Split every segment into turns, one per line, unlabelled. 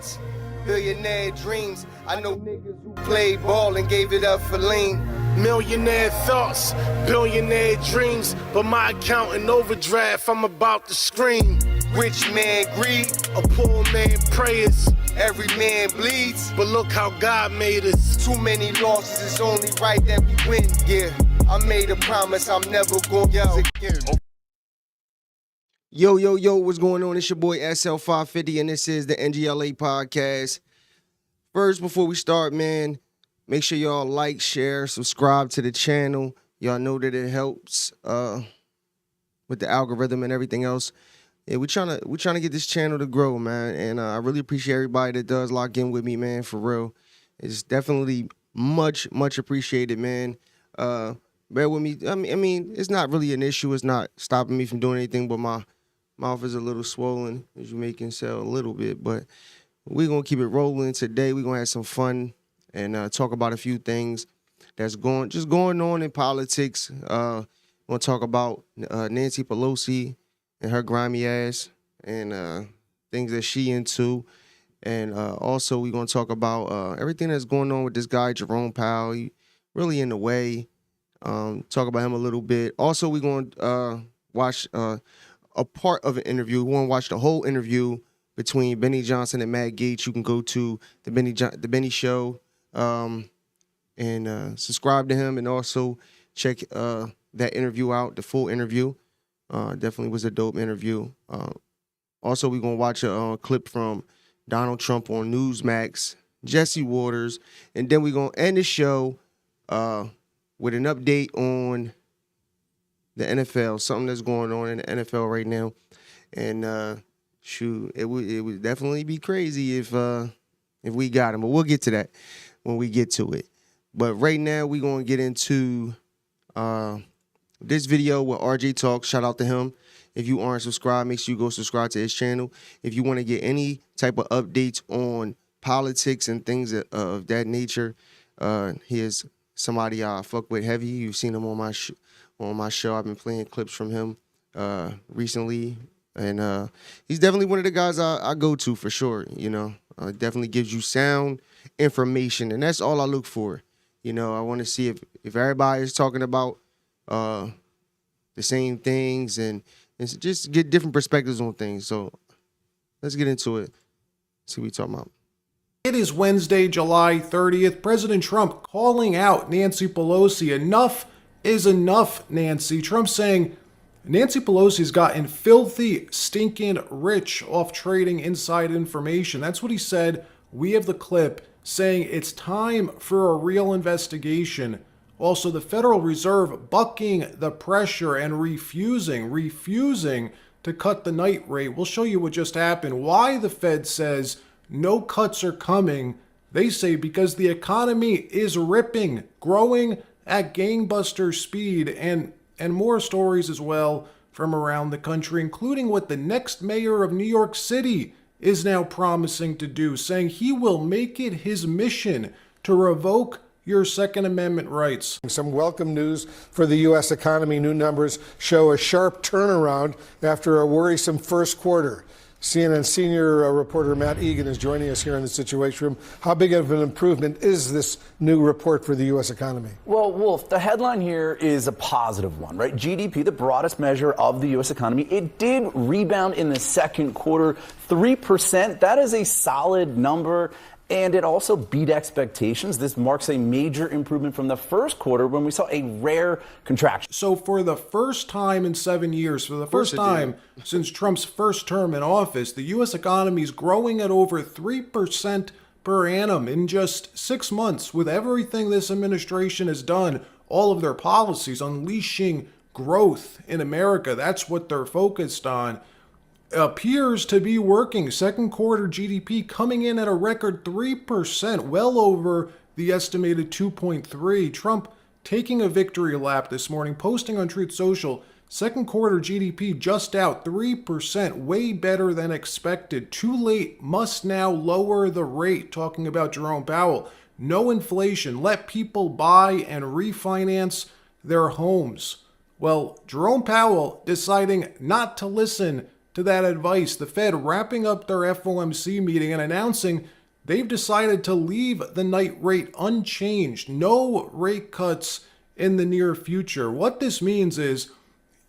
thoughts, billionaire dreams. I know niggas who played ball and gave it up for lean.
Millionaire thoughts, billionaire dreams, but my account in overdraft, I'm about to scream.
Rich man greed,
A poor man prayers,
every man bleeds.
but look how God made us.
Too many losses, it's only right that we win. Yeah, I made a promise I'm never gonna lose again.
Yo, what's going on? It's your boy SL550, and this is the N.G.L.A. podcast. First, before we start, man, make sure y'all like, share, subscribe to the channel. Y'all know that it helps with the algorithm and everything else. Yeah, we're trying to get this channel to grow, man, and I really appreciate everybody that does lock in with me, man, for real. It's definitely much appreciated, man. Bear with me. I mean, it's not really an issue. It's not stopping me from doing anything, but my mouth is a little swollen, as you may can tell a little bit, but we're going to keep it rolling today. We're going to have some fun and talk about a few things that's going on in politics. We're going to talk about Nancy Pelosi and her grimy ass and things that she into. And also we're going to talk about everything that's going on with this guy, Jerome Powell. He really in the way. Talk about him a little bit. Also, we're going to watch a part of an interview. We want to watch the whole interview between Benny Johnson and Matt Gaetz. You can go to the Benny Show and subscribe to him, and also check that interview out, the full interview. Definitely was a dope interview. Also, we're going to watch a clip from Donald Trump on Newsmax, Jesse Waters, and then we're going to end the show with an update on the NFL, something that's going on in the NFL right now. And shoot, it would definitely be crazy if we got him. But we'll get to that when we get to it. But right now, we're going to get into this video with RJ Talks. Shout out to him. If you aren't subscribed, make sure you go subscribe to his channel. If you want to get any type of updates on politics and things of that nature, here's somebody I fuck with heavy. You've seen him on my show. I've been playing clips from him recently, and he's definitely one of the guys I go to for sure. You know, definitely gives you sound information, and that's all I look for. You know, I want to see if everybody is talking about the same things and just get different perspectives on things. So let's get into it. See what we're talking about.
It is Wednesday, July 30th. President Trump calling out Nancy Pelosi. Enough is enough, Nancy. Trump saying Nancy Pelosi's gotten filthy, stinking rich off trading inside information. That's what he said. We have the clip saying it's time for a real investigation. Also, the Federal Reserve bucking the pressure and refusing to cut the night rate. We'll show you what just happened. Why the Fed says no cuts are coming. They say because the economy is ripping, growing at gangbuster speed, and more stories as well from around the country, including what the next mayor of New York City is now promising to do, saying he will make it his mission to revoke your Second Amendment rights.
Some welcome news for the U.S. economy. New numbers show a sharp turnaround after a worrisome first quarter. CNN senior reporter Matt Gaetz is joining us here in the Situation Room. How big of an improvement is this new report for the U.S. economy?
Well, Wolf, the headline here is a positive one, right? GDP, the broadest measure of the U.S. economy, it did rebound in the second quarter, 3%. That is a solid number. And it also beat expectations. This marks a major improvement from the first quarter when we saw a rare contraction.
So for the first time in 7 years, for the first time since Trump's first term in office, the U.S. economy is growing at over 3% per annum in just 6 months. With everything this administration has done, all of their policies unleashing growth in America, that's what they're focused on. Appears to be working. Second quarter GDP coming in at a record 3%, well over the estimated 2.3. Trump taking a victory lap this morning, posting on Truth Social, second quarter GDP just out 3%, way better than expected. Too late, must now lower the rate. Talking about Jerome Powell. No inflation, let people buy and refinance their homes. Well, Jerome Powell deciding not to listen to that advice. The Fed wrapping up their FOMC meeting and announcing they've decided to leave the night rate unchanged. No rate cuts in the near future. What this means is,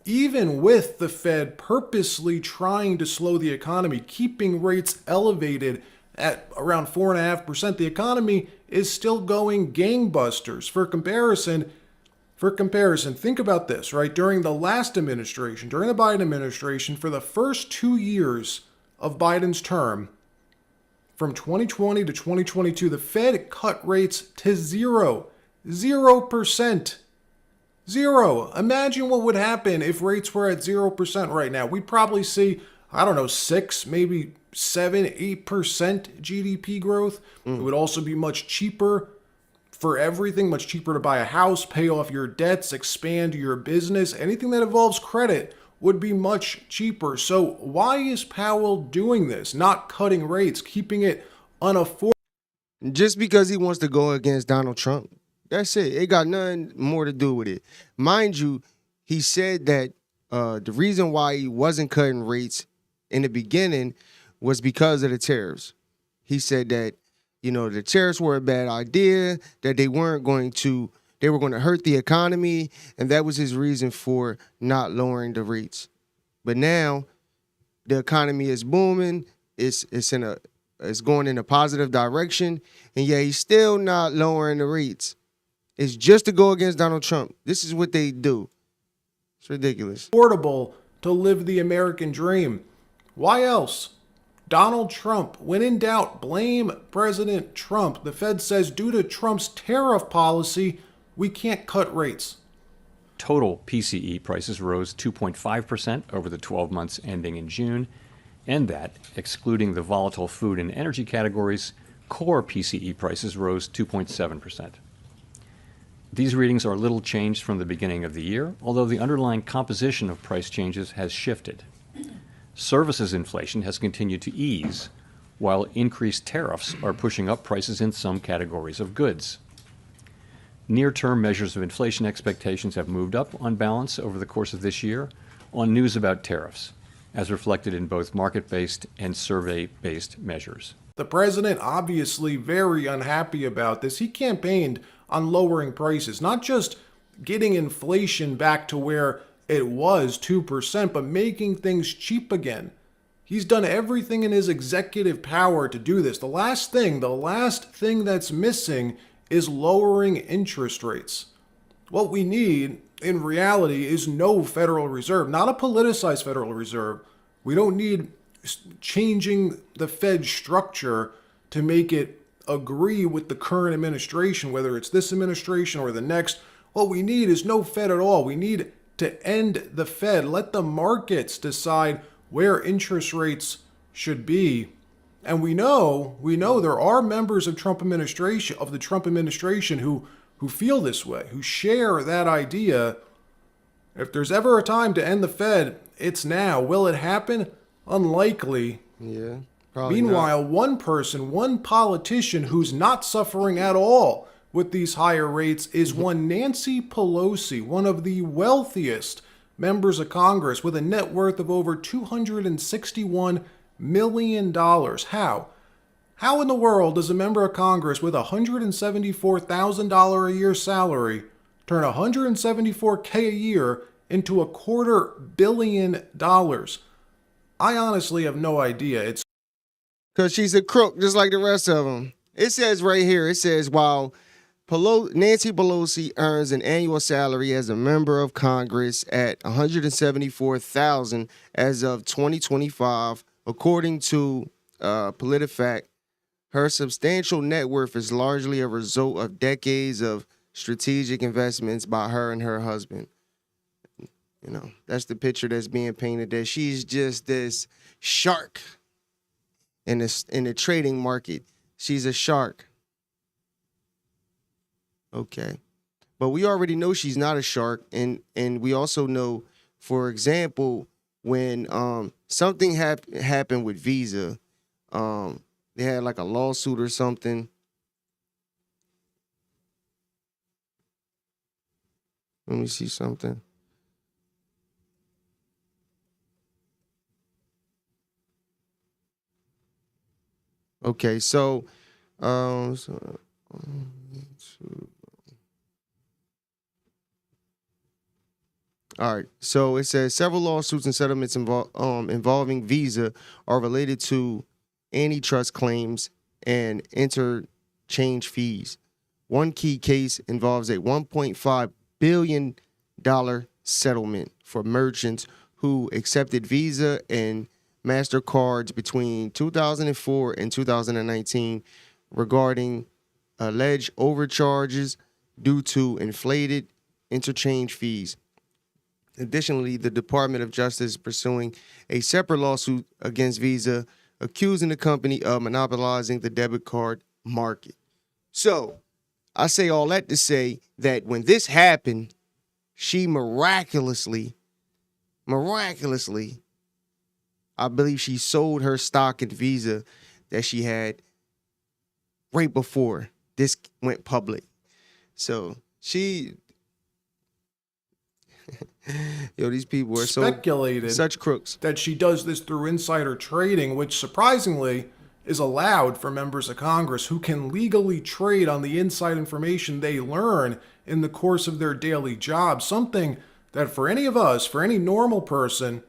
even with the Fed purposely trying to slow the economy, keeping rates elevated at around 4.5%, the economy is still going gangbusters. For comparison, think about this, right? During the last administration, during the Biden administration, for the first 2 years of Biden's term, from 2020 to 2022, the Fed cut rates to 0%. Zero. Imagine what would happen if rates were at 0% right now. We'd probably see, 6, maybe 7, 8% GDP growth. It would also be much cheaper for everything, much cheaper to buy a house, pay off your debts, expand your business. Anything that involves credit would be much cheaper. So why is Powell doing this? Not cutting rates, keeping it unaffordable.
Just because he wants to go against Donald Trump. That's it. It got nothing more to do with it. Mind you, he said that the reason why he wasn't cutting rates in the beginning was because of the tariffs. He said that, the tariffs were a bad idea, that they were going to hurt the economy, and that was his reason for not lowering the rates. But now the economy is booming. It's going in a positive direction, and yet he's still not lowering the rates. It's just to go against Donald Trump. This is what they do. It's ridiculous.
Affordable to live the American dream. Why else? Donald Trump. When in doubt, blame President Trump. The Fed says due to Trump's tariff policy, we can't cut rates.
Total PCE prices rose 2.5% over the 12 months ending in June, and that, excluding the volatile food and energy categories, core PCE prices rose 2.7%. These readings are little changed from the beginning of the year, although the underlying composition of price changes has shifted. Services inflation has continued to ease, while increased tariffs are pushing up prices in some categories of goods. Near-term measures of inflation expectations have moved up on balance over the course of this year on news about tariffs, as reflected in both market-based and survey-based measures.
The president obviously very unhappy about this. He campaigned on lowering prices, not just getting inflation back to where it was 2%, but making things cheap again. He's done everything in his executive power to do this. The last thing that's missing is lowering interest rates. What we need in reality is no Federal Reserve, not a politicized Federal Reserve. We don't need changing the Fed structure to make it agree with the current administration, whether it's this administration or the next. What we need is no Fed at all. We need to end the Fed. Let the markets decide where interest rates should be. And we know there are members of the Trump administration who feel this way, who share that idea. If there's ever a time to end the Fed, it's now. Will it happen? Unlikely.
Yeah.
Meanwhile, one politician who's not suffering at all with these higher rates is one Nancy Pelosi, one of the wealthiest members of Congress with a net worth of over $261 million. How? How in the world does a member of Congress with a $174,000 a year salary turn $174K a year into $250 million? I honestly have no idea. It's
Because she's a crook, just like the rest of them. It says right here, while Nancy Pelosi earns an annual salary as a member of Congress at $174,000 as of 2025, according to PolitiFact, her substantial net worth is largely a result of decades of strategic investments by her and her husband. That's the picture that's being painted, that she's just this shark in the trading market. She's a shark. Okay. But we already know she's not a shark. And we also know, for example, when something happened with Visa, they had like a lawsuit or something. Let me see something. Okay, so, all right. So it says several lawsuits and settlements involving Visa are related to antitrust claims and interchange fees. One key case involves a $1.5 billion settlement for merchants who accepted Visa and MasterCards between 2004 and 2019 regarding alleged overcharges due to inflated interchange fees. Additionally, the Department of Justice is pursuing a separate lawsuit against Visa, accusing the company of monopolizing the debit card market. So, I say all that to say that when this happened, she miraculously, I believe she sold her stock in Visa that she had right before this went public. So, these people are
speculated
such crooks
that she does this through insider trading, which surprisingly is allowed for members of Congress who can legally trade on the inside information they learn in the course of their daily job. Something that for any of us, for any normal person,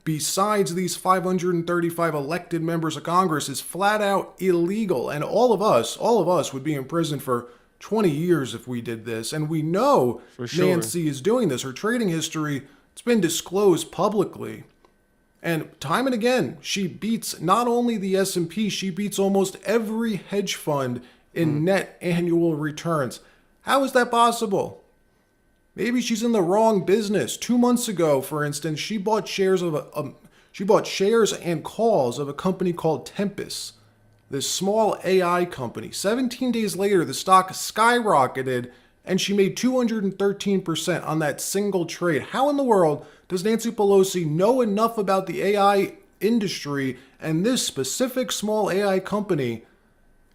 besides these 535 elected members of Congress, is flat out illegal. And all of us would be in prison for 20 years if we did this. And we know Nancy is doing this. Her trading history, it's been disclosed publicly. And time and again, she beats not only the S&P, she beats almost every hedge fund in net annual returns. How is that possible? Maybe she's in the wrong business. 2 months ago, for instance, she bought shares and calls of a company called Tempest, this small AI company. 17 days later, the stock skyrocketed and she made 213% on that single trade. How in the world does Nancy Pelosi know enough about the AI industry and this specific small AI company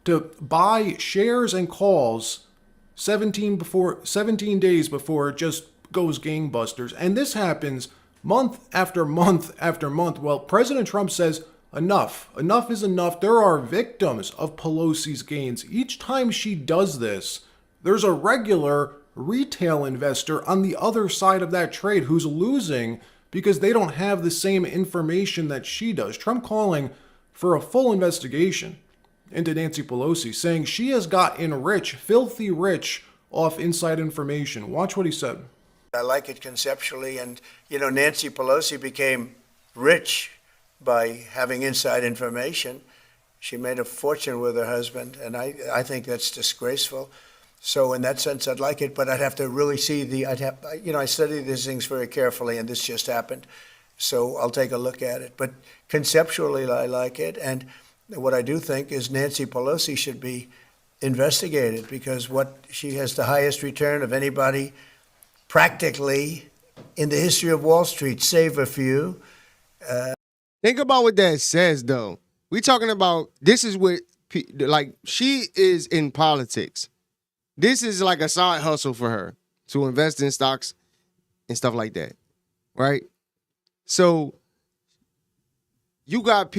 to buy shares and calls 17 days before it just goes gangbusters? And this happens month after month after month. Well, President Trump says, enough is enough. There are victims of Pelosi's gains. Each time she does this, there's a regular retail investor on the other side of that trade who's losing because they don't have the same information that she does. Trump calling for a full investigation into Nancy Pelosi, saying she has gotten rich, filthy rich, off inside information. Watch what he said.
I like it conceptually, and Nancy Pelosi became rich by having inside information. She made a fortune with her husband, and I think that's disgraceful. So in that sense, I'd like it, but I'd have to really see I study these things very carefully, and this just happened. So I'll take a look at it. But conceptually, I like it. And what I do think is Nancy Pelosi should be investigated, because she has the highest return of anybody practically in the history of Wall Street, save a few.
Think about what that says, though. We talking about, this is what, she is in politics. This is like a side hustle for her to invest in stocks and stuff like that, right? So you got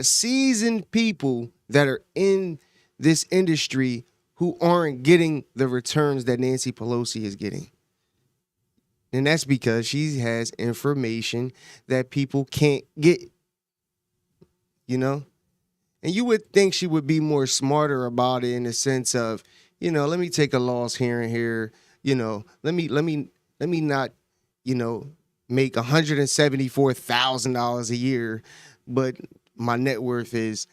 seasoned people that are in this industry who aren't getting the returns that Nancy Pelosi is getting. And that's because she has information that people can't get, And you would think she would be more smarter about it in the sense of, let me take a loss here and here. Let me not, make $174,000 a year, but my net worth is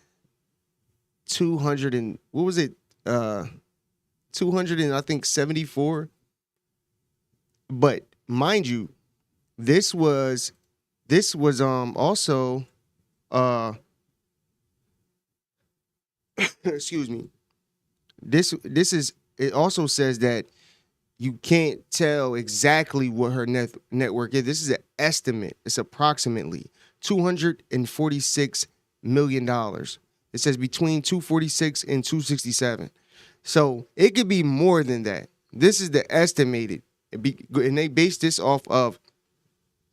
200 and what was it? 200 and I think 74. But mind you, this was also excuse me. It also says that you can't tell exactly what her network is. This is an estimate. It's approximately $246 million. It says between 246 and 267. So it could be more than that. This is the estimated. And they based this off of,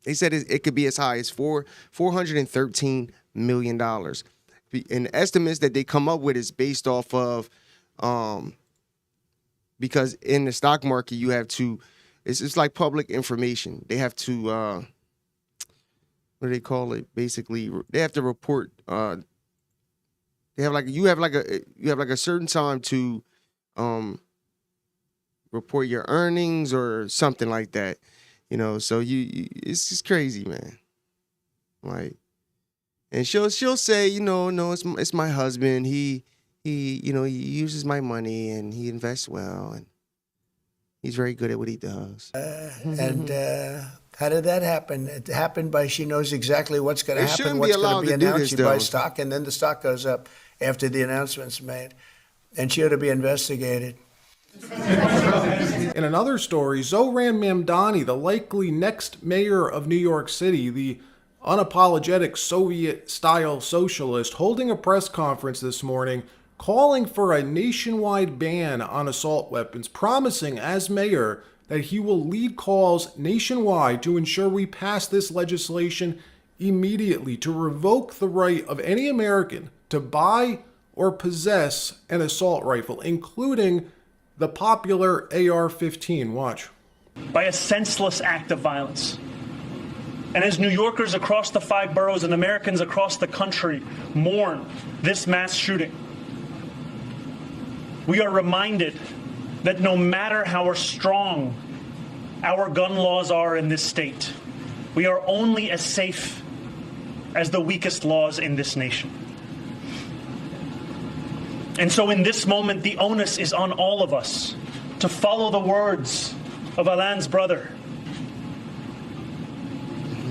they said it could be as high as $413 million. And the estimates that they come up with is based off of, because in the stock market you have to, it's like public information. They have to, what do they call it? Basically, they have to report. They have you have like a certain time to report your earnings or something like that, So it's just crazy, man. Like, and she'll say, no, it's my husband. He uses my money and he invests well and he's very good at what he does.
And how did that happen? It happened by she knows exactly what's going to happen,
shouldn't be
what's going
allowed
to be
to do
announced.
this,
She buys
though.
stock, and then the stock goes up after the announcement's made. And she ought to be investigated.
In another story, Zohran Mamdani, the likely next mayor of New York City, the unapologetic Soviet-style socialist, holding a press conference this morning calling for a nationwide ban on assault weapons, promising as mayor that he will lead calls nationwide to ensure we pass this legislation immediately to revoke the right of any American to buy or possess an assault rifle, including the popular AR-15. Watch.
By a senseless act of violence. And as New Yorkers across the 5 boroughs and Americans across the country mourn this mass shooting, we are reminded that no matter how strong our gun laws are in this state, we are only as safe as the weakest laws in this nation. And so in this moment, the onus is on all of us to follow the words of Alain's brother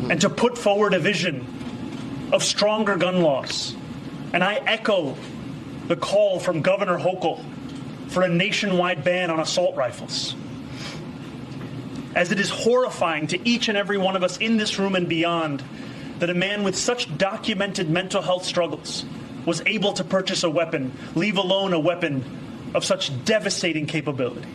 and to put forward a vision of stronger gun laws. And I echo the call from Governor Hochul for a nationwide ban on assault rifles, as it is horrifying to each and every one of us in this room and beyond that a man with such documented mental health struggles was able to purchase a weapon, leave alone a weapon of such devastating capability.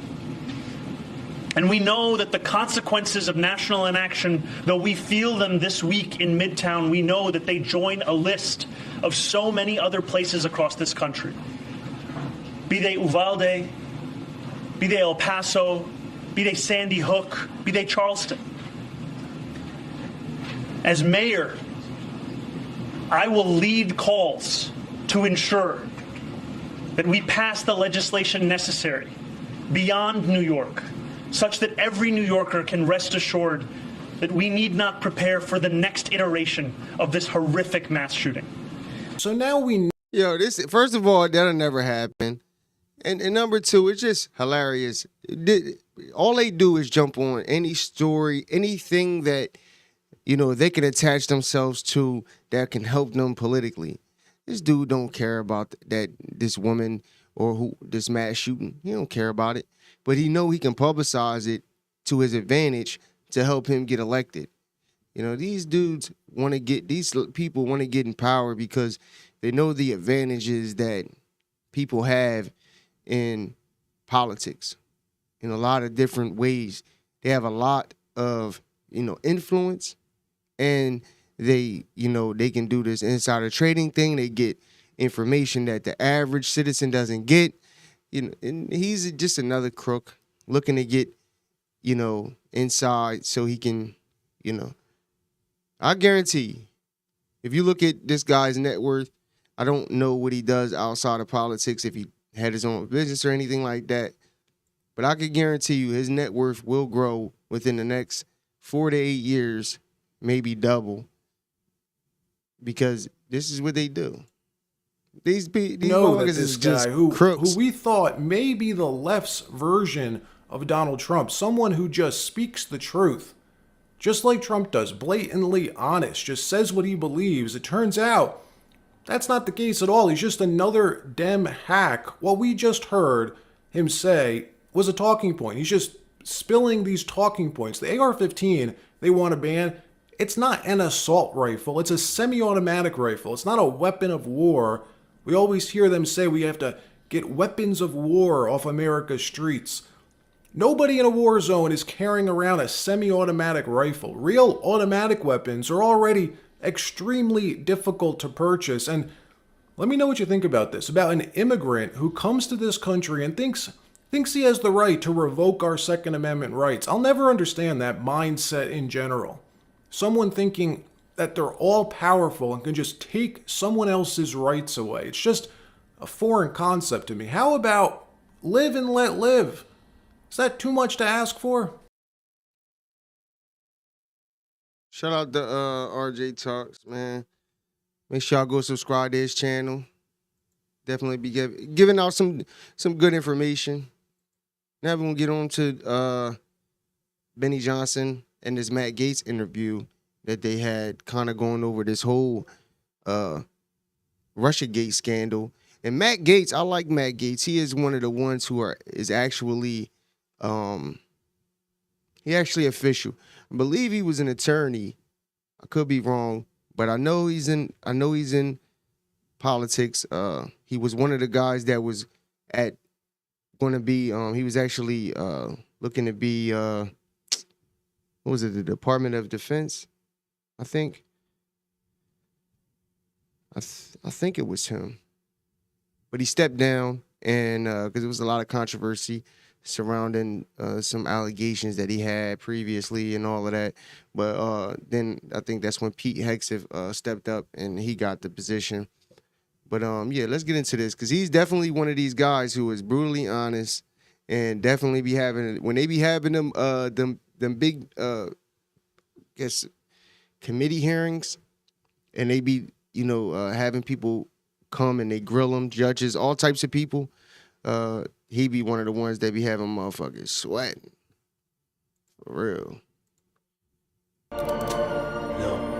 And we know that the consequences of national inaction, though we feel them this week in Midtown, we know that they join a list of so many other places across this country. Be they Uvalde, be they El Paso, be they Sandy Hook, be they Charleston. As mayor, I will lead calls to ensure that we pass the legislation necessary beyond New York, such that every New Yorker can rest assured that we need not prepare for the next iteration of this horrific mass shooting.
So now we
this, first of all, that'll never happen. And number two, it's just hilarious. All they do is jump on any story, anything that, they can attach themselves to that can help them politically. This dude don't care about that, this woman or this mass shooting. He don't care about it. But he know he can publicize it to his advantage to help him get elected. These dudes these people want to get in power because they know the advantages that people have in politics in a lot of different ways. They have a lot of, influence, and they can do this insider trading thing. They get information that the average citizen doesn't get. And he's just another crook looking to get, inside so he can, I guarantee you, if you look at this guy's net worth, I don't know what he does outside of politics, if he had his own business or anything like that. But I can guarantee you his net worth will grow within the next 4 to 8 years, maybe double, because this is what they do. These
know that
motherfuckers
this
is just
guy who
crooks.
we thought may be the left's version of Donald Trump, someone who just speaks the truth, just like Trump does, blatantly honest, just says what he believes. It turns out that's not the case at all. He's just another Dem hack. What we just heard him say was a talking point. He's just spilling these talking points. The AR-15 they want to ban, it's not an assault rifle. It's a semi-automatic rifle. It's not a weapon of war. We always hear them say we have to get weapons of war off America's streets. Nobody in a war zone is carrying around a semi-automatic rifle. Real automatic weapons are already extremely difficult to purchase, and Let me know what you think about this, about an immigrant who comes to this country and thinks he has the right to revoke our Second Amendment rights. I'll never understand that mindset in general. Someone thinking that they're all powerful and can just take someone else's rights away. It's just a foreign concept to me. How about live and let live? Is that too much to ask for?
Shout out to RJ Talks, man. Make sure y'all go subscribe to his channel. Definitely be giving out some good information. Now we're gonna get on to Benny Johnson and this Matt Gaetz interview that they had, kind of going over this whole Russiagate scandal. And Matt Gaetz, I like Matt Gaetz. He is one of the ones who is actually he actually official. I believe he was an attorney. I could be wrong, but I know he's in politics. He was one of the guys that was going to be. He was actually looking to be. What was it? The Department of Defense, I think. I think it was him, but he stepped down, and because there was a lot of controversy surrounding some allegations that he had previously and all of that. But then I think that's when Pete Hegseth stepped up and he got the position. But yeah, let's get into this, because he's definitely one of these guys who is brutally honest and definitely be having, when they be having them big guess committee hearings, and they be having people come and they grill them, judges, all types of people. He be one of the ones that be having motherfuckers sweating. For real.
No.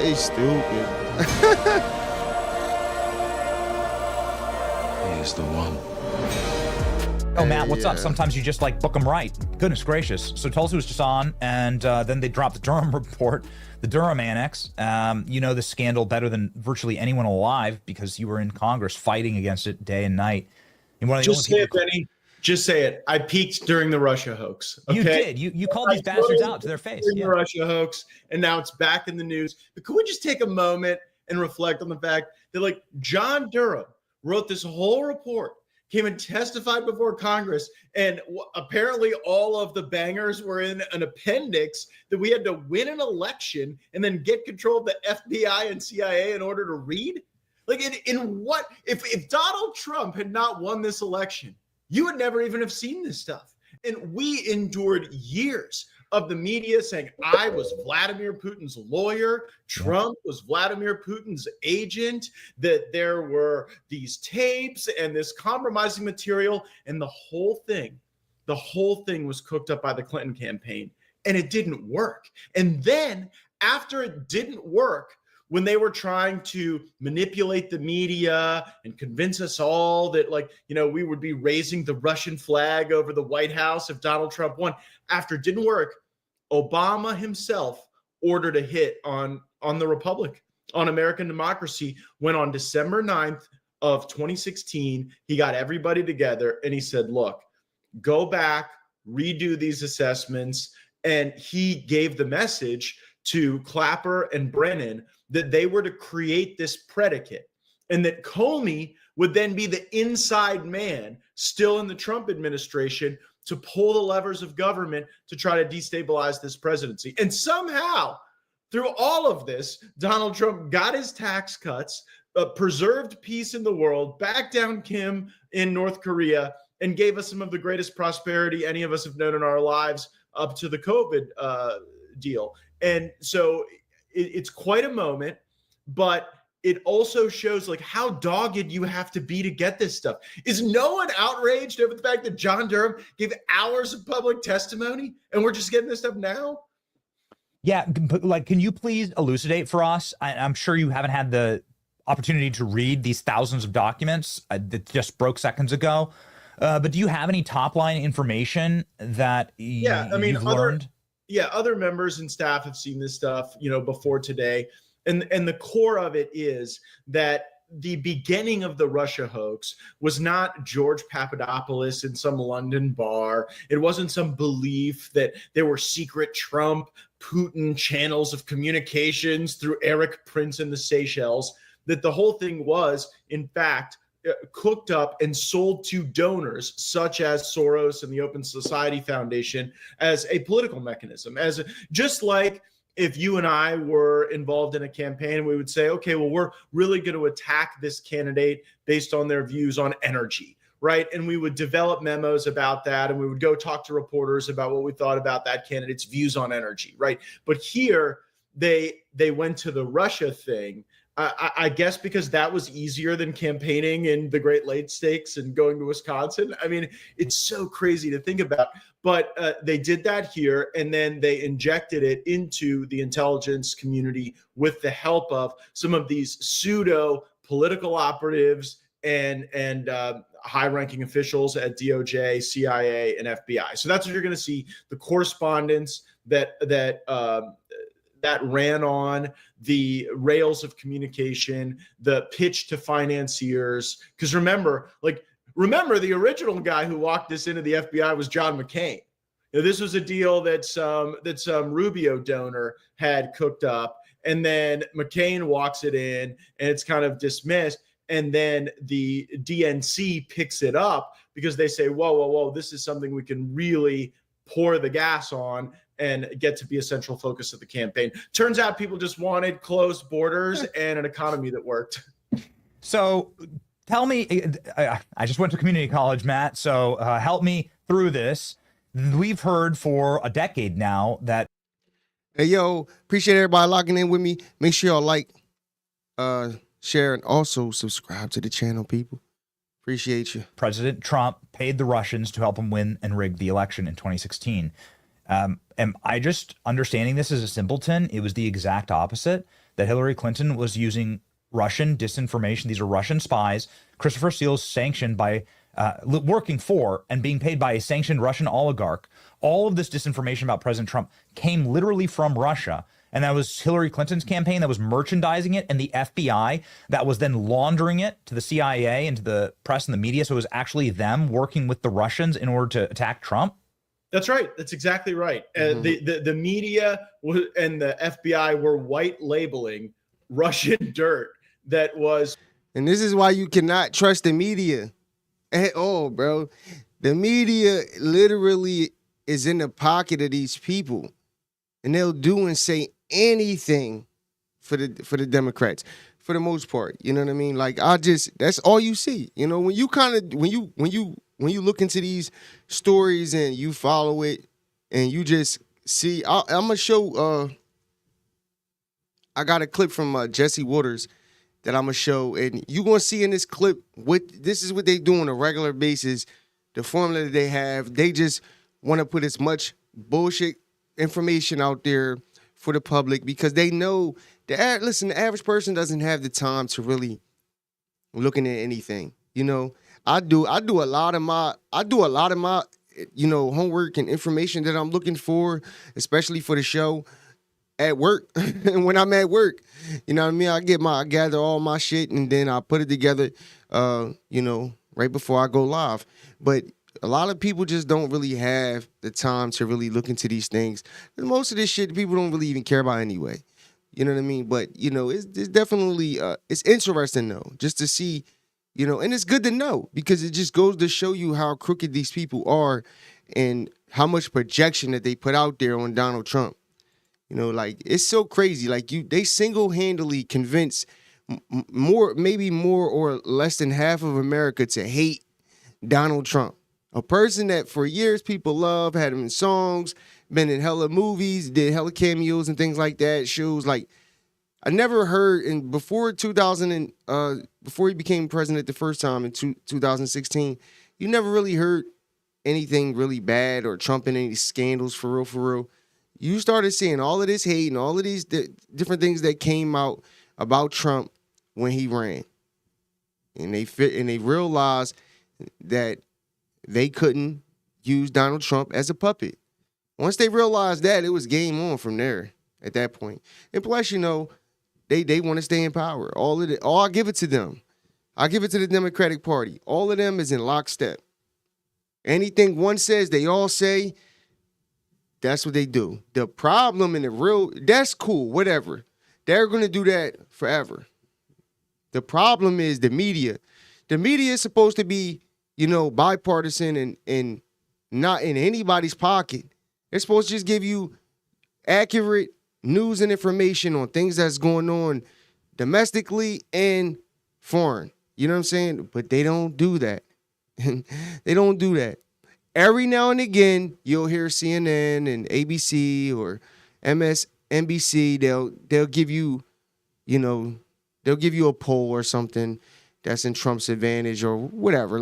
He's stupid.
He's the one.
Oh, Matt, what's up? Sometimes you just book them right. Goodness gracious. So Tulsi was just on, and then they dropped the Durham report, the Durham annex. You know the scandal better than virtually anyone alive because you were in Congress fighting against it day and night. And one of the
just say it, Benny. Just say it. I peaked during the Russia hoax. Okay?
You did. You called these bastards out to their face.
During the Russia hoax, and now it's back in the news. But could we just take a moment and reflect on the fact that, John Durham wrote this whole report, came and testified before Congress, and apparently all of the bangers were in an appendix that we had to win an election and then get control of the FBI and CIA in order to read? In what? If Donald Trump had not won this election, you would never even have seen this stuff. And we endured years of the media saying I was Vladimir Putin's lawyer, Trump was Vladimir Putin's agent, that there were these tapes and this compromising material, and the whole thing was cooked up by the Clinton campaign, and it didn't work. And then after it didn't work, when they were trying to manipulate the media and convince us all that we would be raising the Russian flag over the White House if Donald Trump won, after it didn't work, Obama himself ordered a hit on the Republic, on American democracy, when on December 9th of 2016, he got everybody together and he said, look, go back, redo these assessments. And he gave the message to Clapper and Brennan that they were to create this predicate, and that Comey would then be the inside man still in the Trump administration to pull the levers of government to try to destabilize this presidency. And somehow, through all of this, Donald Trump got his tax cuts, preserved peace in the world, backed down Kim in North Korea, and gave us some of the greatest prosperity any of us have known in our lives up to the COVID deal. And so it's quite a moment, but it also shows how dogged you have to be to get this stuff. Is no one outraged over the fact that John Durham gave hours of public testimony and we're just getting this stuff now?
Yeah, but can you please elucidate for us? I'm sure you haven't had the opportunity to read these thousands of documents that just broke seconds ago. But do you have any top line information that you've learned?
Other members and staff have seen this stuff, before today. And the core of it is that the beginning of the Russia hoax was not George Papadopoulos in some London bar. It wasn't some belief that there were secret Trump, Putin channels of communications through Eric Prince in the Seychelles. That the whole thing was, in fact, cooked up and sold to donors such as Soros and the Open Society Foundation as a political mechanism, just like if you and I were involved in a campaign, we would say, okay, well, we're really going to attack this candidate based on their views on energy, right? And we would develop memos about that, and we would go talk to reporters about what we thought about that candidate's views on energy, right? But here, they went to the Russia thing, I guess because that was easier than campaigning in the Great Lakes Stakes and going to Wisconsin. I mean, it's so crazy to think about. But they did that here, and then they injected it into the intelligence community with the help of some of these pseudo political operatives and high-ranking officials at DOJ, CIA, and FBI. So that's what you're going to see: the correspondence that ran on the rails of communication, the pitch to financiers. Because remember, the original guy who walked this into the FBI was John McCain. This was a deal that some Rubio donor had cooked up, and then McCain walks it in, and it's kind of dismissed. And then the DNC picks it up because they say, whoa, this is something we can really pour the gas on and get to be a central focus of the campaign. Turns out people just wanted closed borders and an economy that worked.
So tell me, I just went to community college, Matt, so help me through this. We've heard for a decade now that...
Hey, yo, appreciate everybody locking in with me. Make sure y'all like, share, and also subscribe to the channel, people. Appreciate you.
President Trump paid the Russians to help him win and rig the election in 2016. Am I just understanding this as a simpleton? It was the exact opposite, that Hillary Clinton was using Russian disinformation. These are Russian spies. Christopher Steele's sanctioned by, working for and being paid by a sanctioned Russian oligarch. All of this disinformation about President Trump came literally from Russia. And that was Hillary Clinton's campaign that was merchandising it, and the FBI that was then laundering it to the CIA and to the press and the media. So it was actually them working with the Russians in order to attack Trump.
That's right. That's exactly right. The media and the FBI were white labeling Russian dirt that was.
And this is why you cannot trust the media at all, bro. The media literally is in the pocket of these people, and they'll do and say anything for the Democrats for the most part. You know what I mean? Like, that's all you see. You know, when you look into these stories and you follow it and you just see, I'm gonna show. I got a clip from Jesse Waters that I'm gonna show, and you gonna see in this clip this is what they do on a regular basis. The formula that they have, they just want to put as much bullshit information out there for the public because they know the average person doesn't have the time to really looking at anything. You know, I do a lot of my homework and information that I'm looking for, especially for the show, at work. And when I'm at work, you know what I mean, I gather all my shit and then I put it together right before I go live. But a lot of people just don't really have the time to really look into these things. And most of this shit people don't really even care about anyway. You know what I mean? But, it's definitely, it's interesting though, just to see, and it's good to know because it just goes to show you how crooked these people are and how much projection that they put out there on Donald Trump. It's so crazy. They single-handedly convince maybe more or less than half of America to hate Donald Trump. A person that for years people love, had him in songs, been in hella movies, did hella cameos and things like that. Shows I never heard before he became president the first time in 2016. You never really heard anything really bad or Trump in any scandals for real. You started seeing all of this hate and all of these different things that came out about Trump when he ran, and they realized that they couldn't use Donald Trump as a puppet. Once they realized that, it was game on from there at that point. And plus, the They want to stay in power. All I give it to them. I give it to the Democratic Party. All of them is in lockstep. Anything one says, they all say. That's what they do. The problem and that's cool, whatever. They're going to do that forever. The problem is the media. The media is supposed to be, bipartisan and not in anybody's pocket. They're supposed to just give you accurate news and information on things that's going on domestically and foreign. You know what I'm saying? But they don't do that. They don't do that. Every now and again, you'll hear CNN and ABC or MSNBC. They'll give you, they'll give you a poll or something that's in Trump's advantage or whatever.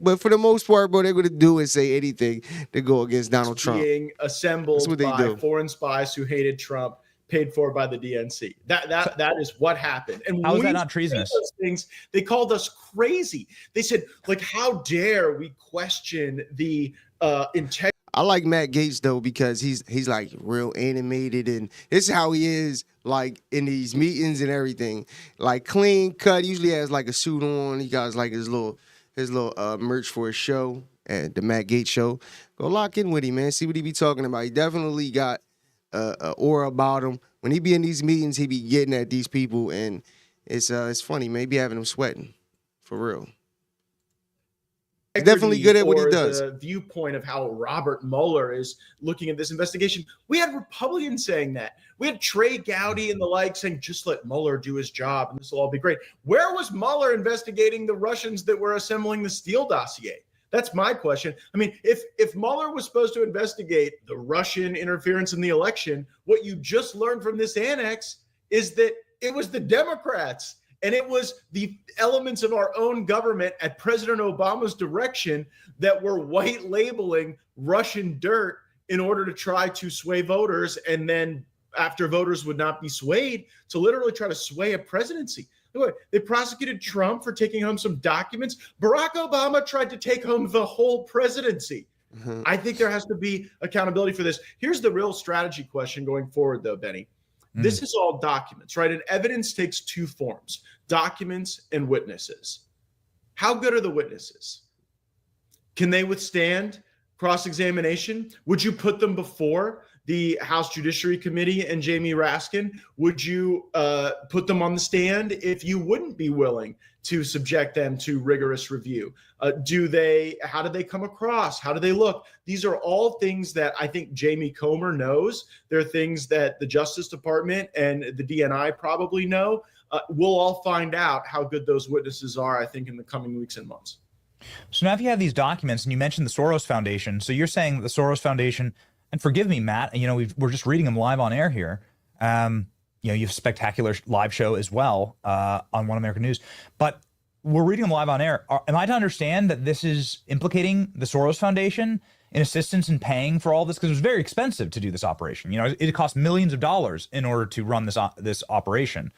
But for the most part, what they're going to do is say anything to go against Donald Trump.
Being assembled by foreign spies who hated Trump, paid for by the DNC. That is what happened. And
how is that not treasonous?
Those things, they called us crazy. They said, how dare we question the integrity.
I like Matt Gaetz though because he's like real animated, and this is how he is in these meetings and everything. Clean cut. Usually has a suit on. He got his little merch for his show at the Matt Gaetz show. Go lock in with him, man. See what he be talking about. He definitely got a aura about him. When he be in these meetings, he be getting at these people, and it's funny. Maybe having him sweating for real. He's definitely good at what he does.
The viewpoint of how Robert Mueller is looking at this investigation. We had Republicans saying that. We had Trey Gowdy and the like saying, just let Mueller do his job and this will all be great. Where was Mueller investigating the Russians that were assembling the Steele dossier? That's my question. I mean, if Mueller was supposed to investigate the Russian interference in the election, what you just learned from this annex is that it was the Democrats. And it was the elements of our own government at President Obama's direction that were white labeling Russian dirt in order to try to sway voters. And then after voters would not be swayed, to literally try to sway a presidency. They prosecuted Trump for taking home some documents. Barack Obama tried to take home the whole presidency. Mm-hmm. I think there has to be accountability for this. Here's the real strategy question going forward, though, Benny. This is all documents, right? And evidence takes two forms, documents and witnesses. How good are the witnesses? Can they withstand cross-examination? Would you put them before the House Judiciary Committee and Jamie Raskin? Would you put them on the stand if you wouldn't be willing to subject them to rigorous review? How do they come across? How do they look? These are all things that I think Jamie Comer knows. They're things that the Justice Department and the DNI probably know. We'll all find out how good those witnesses are, I think, in the coming weeks and months.
So now if you have these documents and you mentioned the Soros Foundation, so you're saying the Soros Foundation, and forgive me, Matt, we're just reading them live on air here. You have a spectacular live show as well on One American News, but we're reading them live on air. Am I to understand that this is implicating the Soros Foundation in assistance in paying for all this? Because it was very expensive to do this operation. It cost millions of dollars in order to run this operation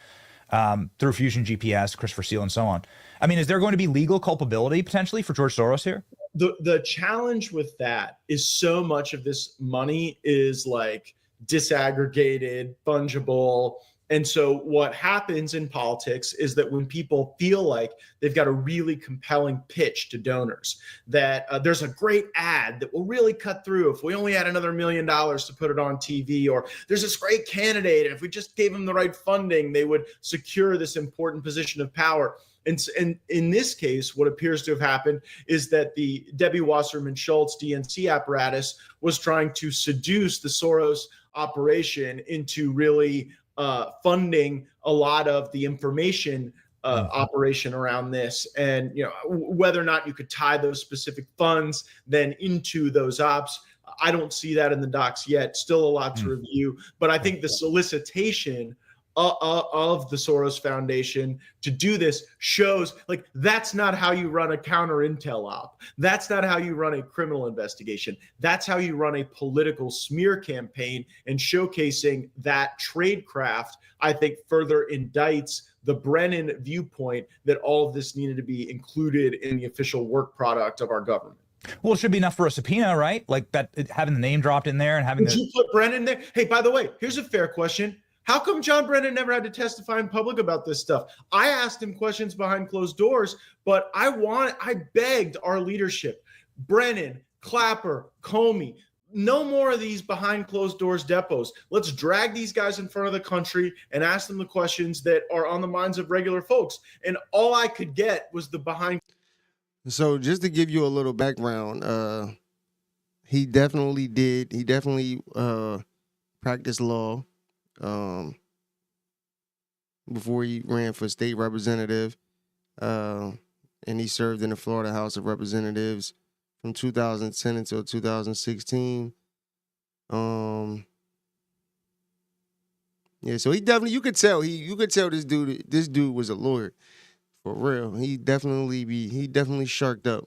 through Fusion GPS, Christopher Steele, and so on. I mean, is there going to be legal culpability potentially for George Soros here?
The challenge with that is so much of this money is disaggregated, fungible. And so what happens in politics is that when people feel like they've got a really compelling pitch to donors, that there's a great ad that will really cut through if we only had another $1 million to put it on TV, or there's this great candidate, and if we just gave them the right funding, they would secure this important position of power. And in this case, what appears to have happened is that the Debbie Wasserman Schultz DNC apparatus was trying to seduce the Soros operation into really funding a lot of the information operation around this. And whether or not you could tie those specific funds then into those ops, I don't see that in the docs yet. Still a lot to review. But I think the solicitation of the Soros Foundation to do this shows that's not how you run a counter intel op. That's not how you run a criminal investigation. That's how you run a political smear campaign, and showcasing that tradecraft, I think, further indicts the Brennan viewpoint that all of this needed to be included in the official work product of our government.
Well, it should be enough for a subpoena, right? Like that, having the name dropped in there and having.
Would you put Brennan there? Hey, by the way, here's a fair question. How come John Brennan never had to testify in public about this stuff? I asked him questions behind closed doors, but I begged our leadership, Brennan, Clapper, Comey, no more of these behind closed doors depots. Let's drag these guys in front of the country and ask them the questions that are on the minds of regular folks. And all I could get was the behind.
So just to give you a little background, he definitely did. He definitely practiced law before he ran for state representative. And he served in the Florida House of Representatives from 2010 until 2016. Yeah, so he definitely, you could tell this dude was a lawyer for real. He definitely sharked up.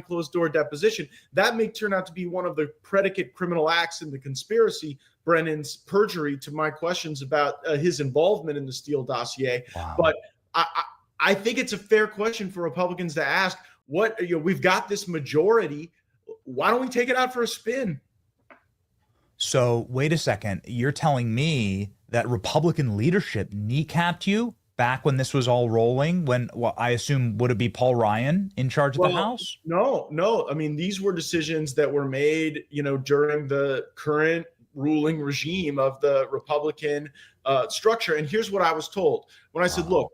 Closed door deposition that may turn out to be one of the predicate criminal acts in the conspiracy, Brennan's perjury to my questions about his involvement in the Steele dossier.
Wow.
But I think it's a fair question for Republicans to ask. We've got this majority. Why don't we take it out for a spin?
So wait a second. You're telling me that Republican leadership kneecapped you back when this was all rolling, when I assume would it be Paul Ryan in charge of the House?
No. I mean, these were decisions that were made, during the current ruling regime of the Republican structure. And here's what I was told when I said, look,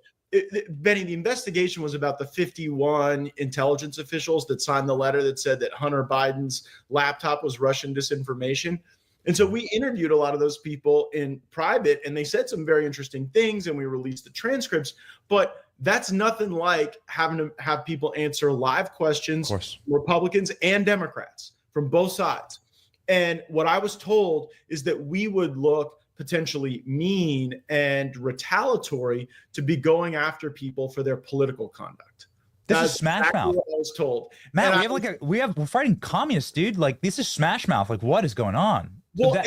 Benny, the investigation was about the 51 intelligence officials that signed the letter that said that Hunter Biden's laptop was Russian disinformation. And so we interviewed a lot of those people in private, and they said some very interesting things, and we released the transcripts. But that's nothing like having to have people answer live questions, Republicans and Democrats from both sides. And what I was told is that we would look potentially mean and retaliatory to be going after people for their political conduct.
This is smash mouth.
What I was told.
Matt, we're fighting communists, dude. Like, this is smash mouth. Like, what is going on?
Well, by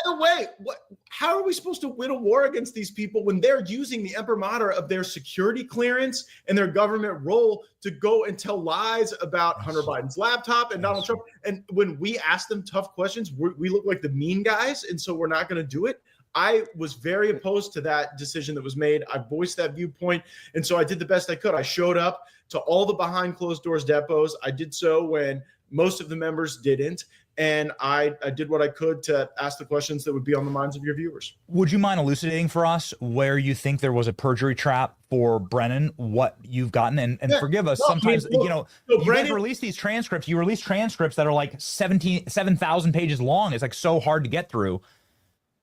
the way, how are we supposed to win a war against these people when they're using the imprimatur of their security clearance and their government role to go and tell lies about Hunter Biden's laptop and Donald Trump? And when we ask them tough questions, we look like the mean guys, and so we're not going to do it. I was very opposed to that decision that was made. I voiced that viewpoint, and so I did the best I could. I showed up to all the behind closed doors depots. I did so when most of the members didn't. And I did what I could to ask the questions that would be on the minds of your viewers.
Would you mind elucidating for us where you think there was a perjury trap for Brennan, what you've gotten? And forgive us, sometimes, you guys release these transcripts. You release transcripts that are like 7,000 pages long. It's like so hard to get through.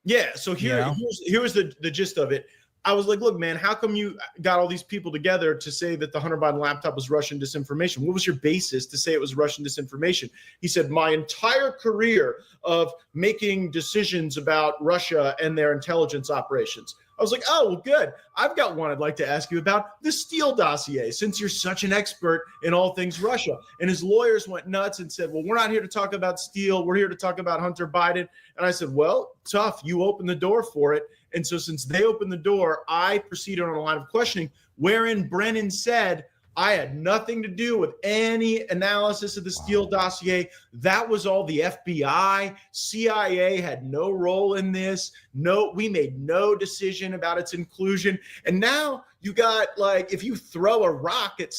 Yeah, so here's the gist of it. I was like, look, man, how come you got all these people together to say that the Hunter Biden laptop was Russian disinformation? What was your basis to say it was Russian disinformation? He said, my entire career of making decisions about Russia and their intelligence operations. I was like, oh, well, good. I've got one I'd like to ask you about, the Steele dossier, since you're such an expert in all things Russia. And his lawyers went nuts and said, well, we're not here to talk about Steele. We're here to talk about Hunter Biden. And I said, well, tough. You opened the door for it. And so since they opened the door, I proceeded on a line of questioning wherein Brennan said, I had nothing to do with any analysis of the Steele dossier. That was all the FBI. CIA had no role in this. No, we made no decision about its inclusion. And now you got, like, if you throw a rock at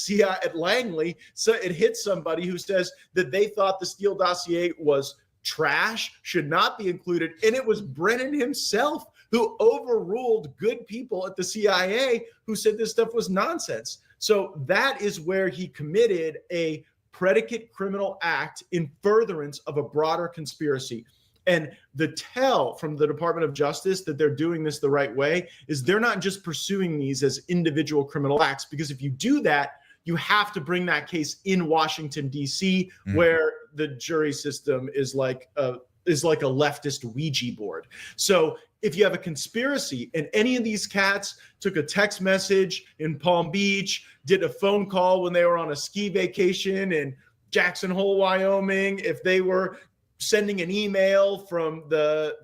Langley, so it hits somebody who says that they thought the Steele dossier was trash, should not be included. And it was Brennan himself who overruled good people at the CIA who said this stuff was nonsense. So that is where he committed a predicate criminal act in furtherance of a broader conspiracy. And the tell from the Department of Justice that they're doing this the right way is they're not just pursuing these as individual criminal acts, because if you do that, you have to bring that case in Washington, D.C., where the jury system is like a leftist Ouija board. So if you have a conspiracy and any of these cats took a text message in Palm Beach, did a phone call when they were on a ski vacation in Jackson Hole, Wyoming, if they were sending an email from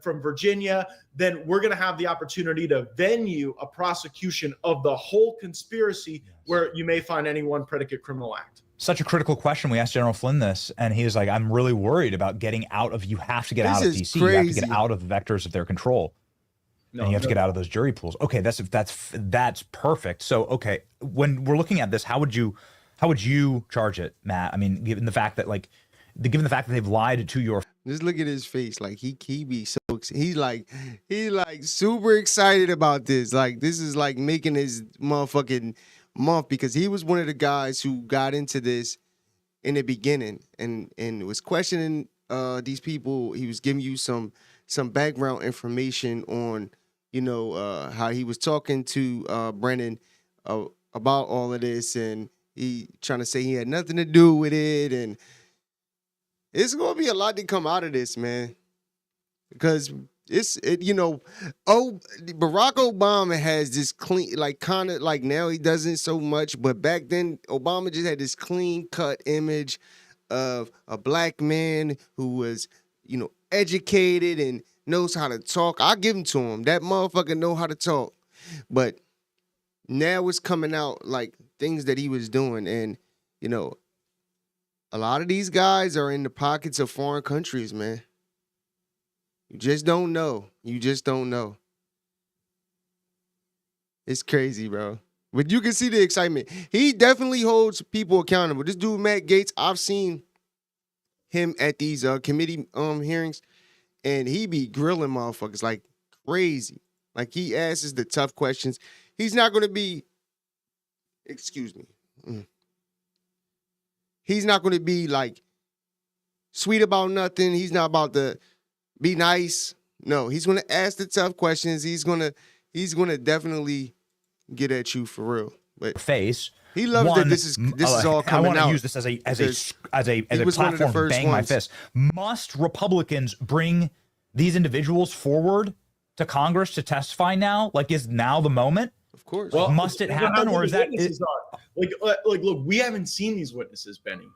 Virginia, then we're going to have the opportunity to venue a prosecution of the whole conspiracy, where you may find any one predicate criminal act.
Such a critical question. We asked General Flynn this, and he was like, I'm really worried about getting out of, you have to get out of DC. You have to get out of the vectors of their control. and you have to get out of those jury pools. Okay, that's perfect. So, okay, when we're looking at this, how would you charge it, Matt? I mean, given the fact that they've lied to your.
Just look at his face. Like he be so he's like super excited about this. Like this is like making his motherfucking month, because he was one of the guys who got into this in the beginning and was questioning these people. He was giving you some background information on, how he was talking to Brennan about all of this, and he trying to say he had nothing to do with it, and it's going to be a lot to come out of this, man, because Barack Obama has this clean, like kind of like now he doesn't so much, but back then Obama just had this clean cut image of a black man who was, educated and knows how to talk. I give him to him. That motherfucker know how to talk. But now it's coming out like things that he was doing, and a lot of these guys are in the pockets of foreign countries, man. You just don't know. It's crazy, bro. But you can see the excitement. He definitely holds people accountable. This dude, Matt Gaetz, I've seen him at these committee hearings, and he be grilling motherfuckers like crazy. Like he asks the tough questions. He's not going to be, he's not going to be like sweet about nothing. He's not about to be nice. No, he's going to ask the tough questions. He's going to definitely get at you for real. But
face.
He loves that this is all coming out.
I want to use this as a platform to bang my fist. Must Republicans bring these individuals forward to Congress to testify now? Like, is now the moment?
Of course.
Well, must it happen, or is that it?
Look, we haven't seen these witnesses, Benny.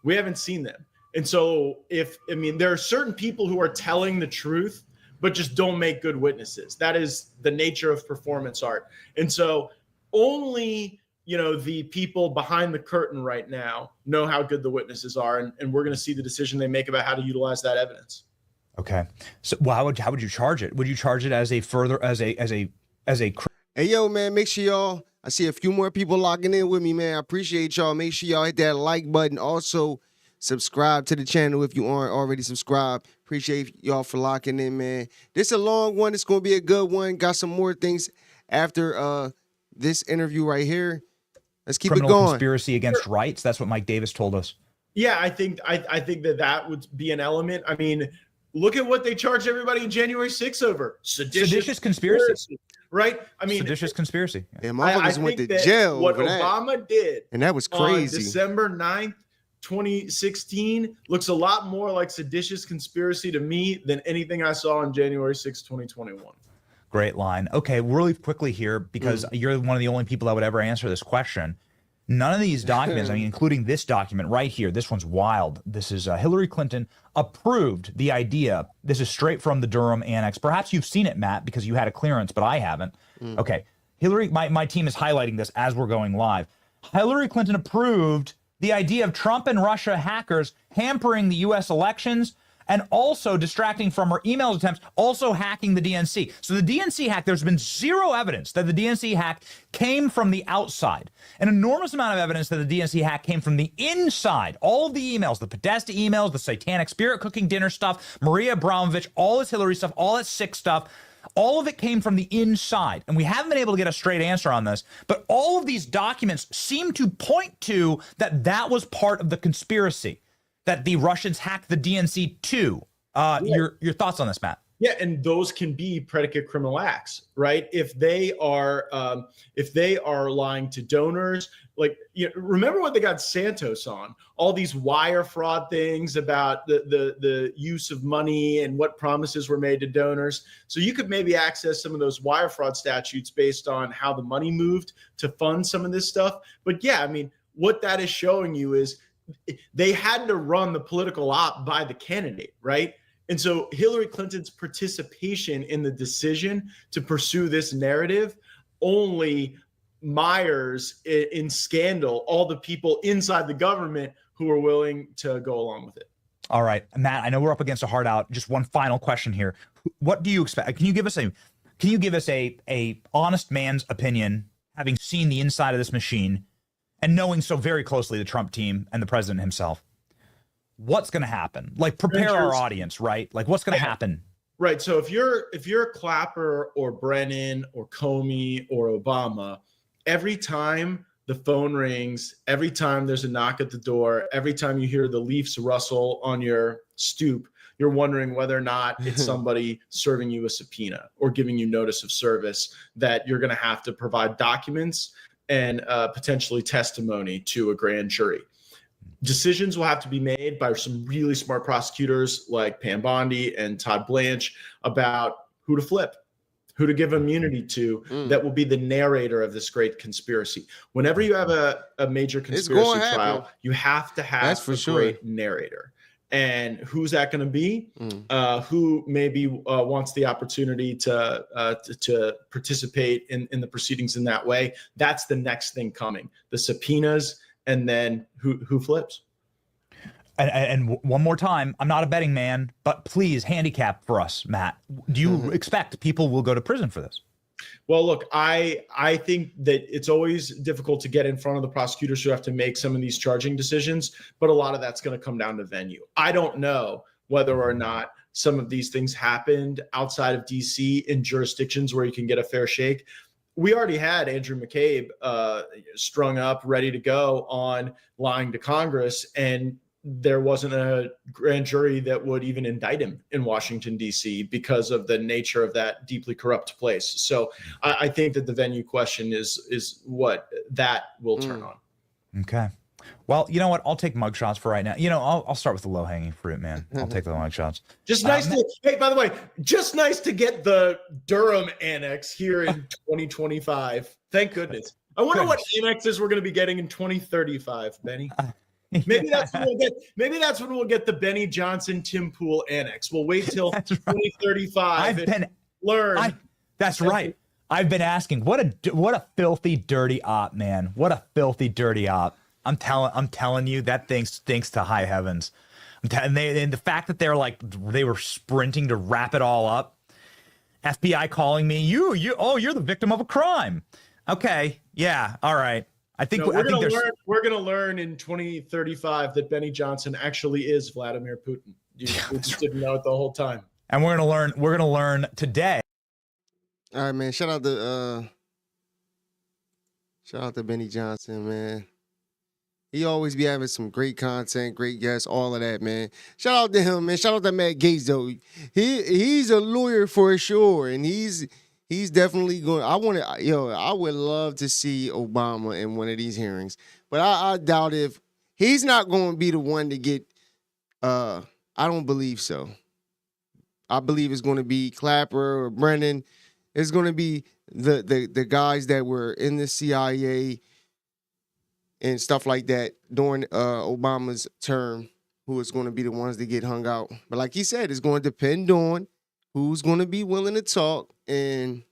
We haven't seen them. And so there are certain people who are telling the truth, but just don't make good witnesses. That is the nature of performance art. And so only, the people behind the curtain right now know how good the witnesses are. And we're going to see the decision they make about how to utilize that evidence.
Okay. So how would you charge it? Would you charge it as a
Hey, yo, man, make sure y'all, I see a few more people logging in with me, man. I appreciate y'all. Make sure y'all hit that like button. Also, subscribe to the channel if you aren't already subscribed. Appreciate y'all for locking in, man. This is a long one. It's going to be a good one. Got some more things after this interview right here. Let's keep it going.
Conspiracy against rights. That's what Mike Davis told us.
Yeah, I think that would be an element. I mean, look at what they charged everybody in January 6th over.
Seditious conspiracy.
Right? I mean,
seditious conspiracy.
Yeah, motherfuckers went to jail
what
over that.
Obama did,
and that was crazy.
On December 9th, 2016, looks a lot more like seditious conspiracy to me than anything I saw on January 6th, 2021.
Great line. Okay, really quickly here, because you're one of the only people that would ever answer this question. None of these documents, I mean, including this document right here, this one's wild. This is Hillary Clinton approved the idea. This is straight from the Durham Annex. Perhaps you've seen it, Matt, because you had a clearance, but I haven't. Okay, Hillary, my team is highlighting this as we're going live. Hillary Clinton approved the idea of Trump and Russia hackers hampering the U.S. elections and also distracting from her email attempts, also hacking the DNC. So the DNC hack, there's been zero evidence that the DNC hack came from the outside. An enormous amount of evidence that the DNC hack came from the inside. All of the emails, the Podesta emails, the satanic spirit cooking dinner stuff, Maria Abramovich, all this Hillary stuff, all that sick stuff, all of it came from the inside. And we haven't been able to get a straight answer on this, but all of these documents seem to point to that was part of the conspiracy, that the Russians hacked the DNC too. Your thoughts on this, Matt?
Yeah, and those can be predicate criminal acts, right? If they are lying to donors, remember what they got Santos on, all these wire fraud things about the use of money and what promises were made to donors. So you could maybe access some of those wire fraud statutes based on how the money moved to fund some of this stuff. But yeah, I mean, what that is showing you is they had to run the political op by the candidate, right? And so Hillary Clinton's participation in the decision to pursue this narrative only mires in scandal all the people inside the government who are willing to go along with it.
All right, Matt, I know we're up against a hard out. Just one final question here. What do you expect? Can you give us Can you give us a honest man's opinion, having seen the inside of this machine and knowing so very closely the Trump team and the president himself? What's going to happen? Like, prepare our audience, right? Like, what's going to happen?
Right. So if you're Clapper or Brennan or Comey or Obama, every time the phone rings, every time there's a knock at the door, every time you hear the leaves rustle on your stoop, you're wondering whether or not it's somebody serving you a subpoena or giving you notice of service that you're going to have to provide documents and potentially testimony to a grand jury. Decisions will have to be made by some really smart prosecutors like Pam Bondi and Todd Blanche about who to flip, who to give immunity to, that will be the narrator of this great conspiracy. Whenever you have a major conspiracy trial, you have to have great narrator. And who's that going to be? Who maybe wants the opportunity to participate in the proceedings in that way? That's the next thing coming. The subpoenas, and then who flips.
And one more time, I'm not a betting man, but please handicap for us, Matt. Do you expect people will go to prison for this?
Well, look, I think that it's always difficult to get in front of the prosecutors who have to make some of these charging decisions, but a lot of that's going to come down to venue. I don't know whether or not some of these things happened outside of DC in jurisdictions where you can get a fair shake. We already had Andrew McCabe strung up, ready to go on lying to Congress, and there wasn't a grand jury that would even indict him in Washington, D.C. because of the nature of that deeply corrupt place. So I think that the venue question is what that will turn on.
Okay. Well, you know what? I'll take mugshots for right now. You know, I'll start with the low-hanging fruit, man. I'll take the mugshots.
Just nice to, hey, by the way, just nice to get the Durham annex here in 2025. Thank goodness. I wonder what annexes we're going to be getting in 2035, Benny. Maybe that's when we'll get. Maybe that's when we'll get the Benny Johnson Tim Pool annex. We'll wait till 2035 and learn.
That's right. I've been asking. What a filthy, dirty op, man. What a filthy, dirty op. I'm telling you, that thing stinks to high heavens. And the fact that they were sprinting to wrap it all up. FBI calling me. You're the victim of a crime. Okay. Yeah. All right. I think
we're going to learn in 2035 that Benny Johnson actually is Vladimir Putin. You just didn't know it the whole time.
And we're going to learn today.
All right, man. Shout out to Benny Johnson, man. He always be having some great content, great guests, all of that, man. Shout out to him, man. Shout out to Matt Gaetz, though. He's a lawyer for sure, and he's definitely going. I would love to see Obama in one of these hearings, but I doubt if he's not going to be the one to get. I don't believe so. I believe it's going to be Clapper or Brennan. It's going to be the guys that were in the CIA and stuff like that during Obama's term, who is going to be the ones that get hung out. But like he said, it's going to depend on who's going to be willing to talk, and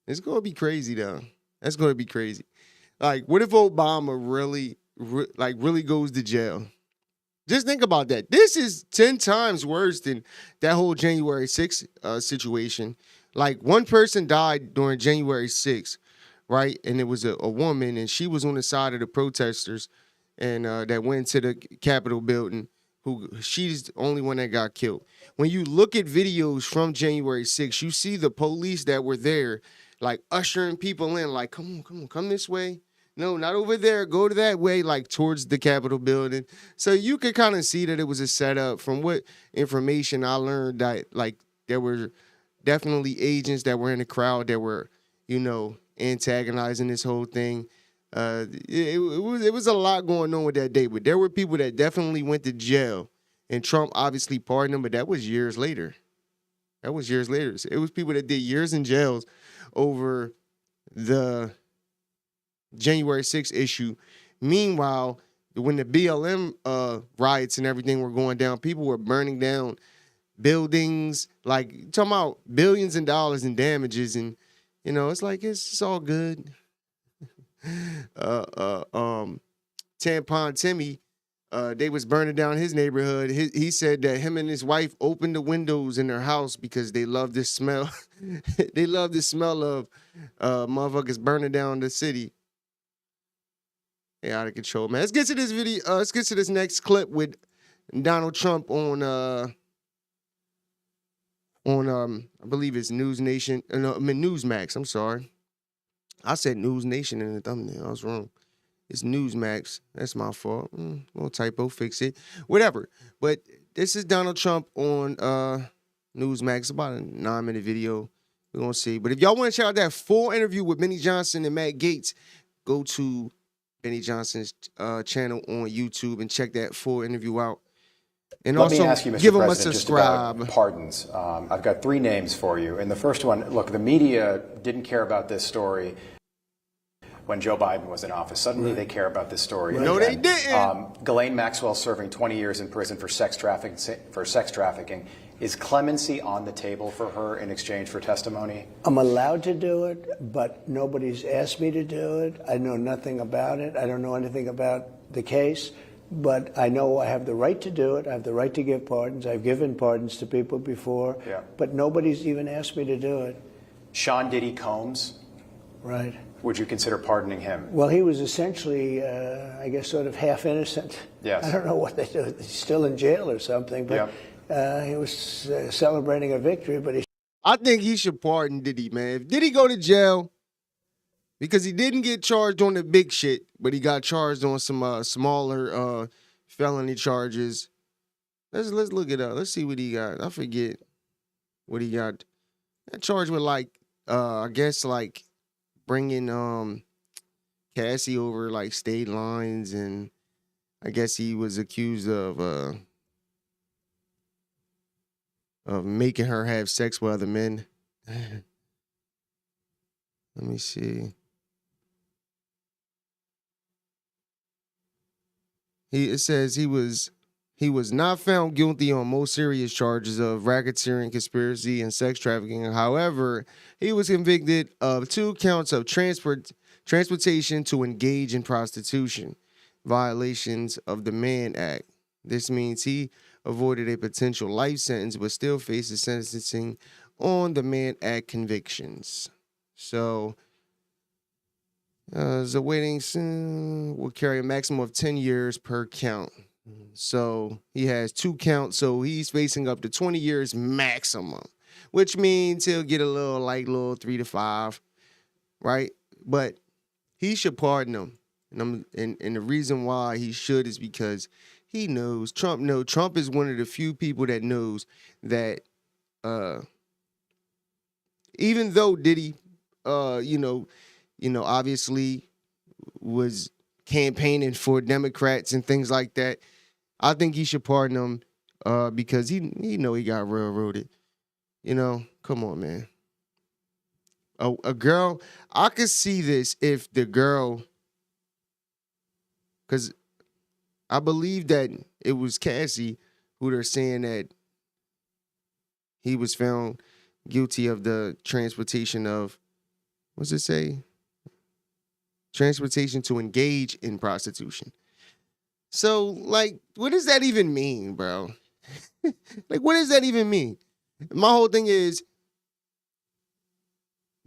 it's going to be crazy, though. That's going to be crazy. Like, what if Obama really goes to jail? Just think about that. This is 10 times worse than that whole January 6th situation. Like, one person died during January 6th, right? And it was a woman, and she was on the side of the protesters and that went to the Capitol building. She's the only one that got killed. When you look at videos from January 6th, you see the police that were there, like ushering people in, like, come on, come this way. No, not over there. Go to that way, like towards the Capitol building. So you could kind of see that it was a setup. From what information I learned, that like there were definitely agents that were in the crowd that were, antagonizing this whole thing. It was a lot going on with that day, but there were people that definitely went to jail, and Trump obviously pardoned them, but that was years later. It was people that did years in jails over the January 6th issue. Meanwhile, when the BLM riots and everything were going down, people were burning down buildings, like talking about billions of dollars in damages, and it's like it's all good. Tampon Timmy they was burning down his neighborhood. He said that him and his wife opened the windows in their house because they love this smell. They love the smell of motherfuckers burning down the city. They out of control, man. Let's get to this video. Let's get to this next clip with Donald Trump on I believe it's News Nation. No, I mean Newsmax. I'm sorry. I said News Nation in the thumbnail. I was wrong. It's Newsmax. That's my fault. Little typo. Fix it. Whatever. But this is Donald Trump on Newsmax. About a 9-minute video. We're gonna see. But if y'all want to check out that full interview with Benny Johnson and Matt Gaetz, go to Benny Johnson's channel on YouTube and check that full interview out. And
Let
also
me ask you, Mr.
give him a
President, just
subscribe.
about pardons. I've got 3 names for you. And the first one, look, the media didn't care about this story when Joe Biden was in office. Suddenly they care about this story.
No, they didn't.
Ghislaine Maxwell serving 20 years in prison for sex trafficking. Is clemency on the table for her in exchange for testimony?
I'm allowed to do it, but nobody's asked me to do it. I know nothing about it. I don't know anything about the case, but I know I have the right to do it. I have the right to give pardons. I've given pardons to people before, but nobody's even asked me to do it.
Sean Diddy Combs?
Right.
Would you consider pardoning him?
Well, he was essentially, I guess, sort of half innocent.
Yes.
I don't know what they do. He's still in jail or something, but he was celebrating a victory, but he...
I think he should pardon Diddy, man. If Diddy go to jail because he didn't get charged on the big shit, but he got charged on some smaller felony charges. Let's look it up. Let's see what he got. I forget what he got. Got charged with I guess bringing Cassie over state lines, and I guess he was accused of making her have sex with other men. Let me see. It says he was not found guilty on most serious charges of racketeering, conspiracy, and sex trafficking. However, he was convicted of 2 counts of transportation to engage in prostitution, violations of the Mann Act. This means he avoided a potential life sentence, but still faces sentencing on the Mann Act convictions. So, the waiting will carry a maximum of 10 years per count. So he has 2 counts, so he's facing up to 20 years maximum, which means he'll get a little 3 to 5, right? But he should pardon him, and the reason why he should is because he knows Trump is one of the few people that knows that even though Diddy obviously was campaigning for Democrats and things like that, I think he should pardon him because he got railroaded. Come on, man. A girl, I could see this if the girl, because I believe that it was Cassie who they're saying that he was found guilty of the transportation of, what's it say? Transportation to engage in prostitution. So, what does that even mean, bro? What does that even mean? My whole thing is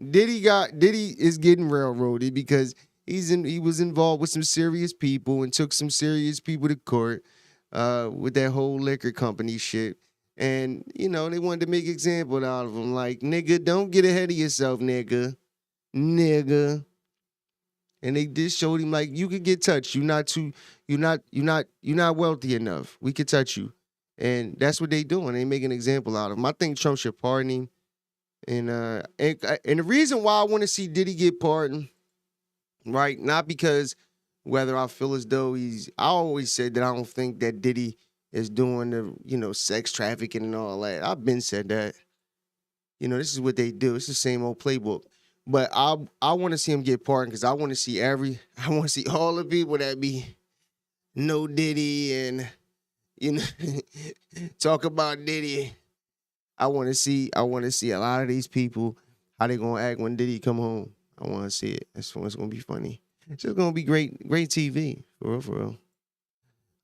Diddy is getting railroaded because he was involved with some serious people and took some serious people to court with that whole liquor company shit. And, they wanted to make an example out of him. Nigga, don't get ahead of yourself, nigga. And they just showed him you could get touched. You're not wealthy enough. We could touch you. And that's what they doing. They make an example out of him. I think Trump should pardon him. And the reason why I want to see Diddy get pardoned, right? Not because whether I feel as though I always said that I don't think that Diddy is doing the, sex trafficking and all that. I've been said that. This is what they do. It's the same old playbook. But I want to see him get pardoned because I want to see all the people that be no Diddy and talk about Diddy. I want to see a lot of these people how they gonna act when Diddy come home. I want to see it. It's gonna be funny. It's just gonna be great TV for real.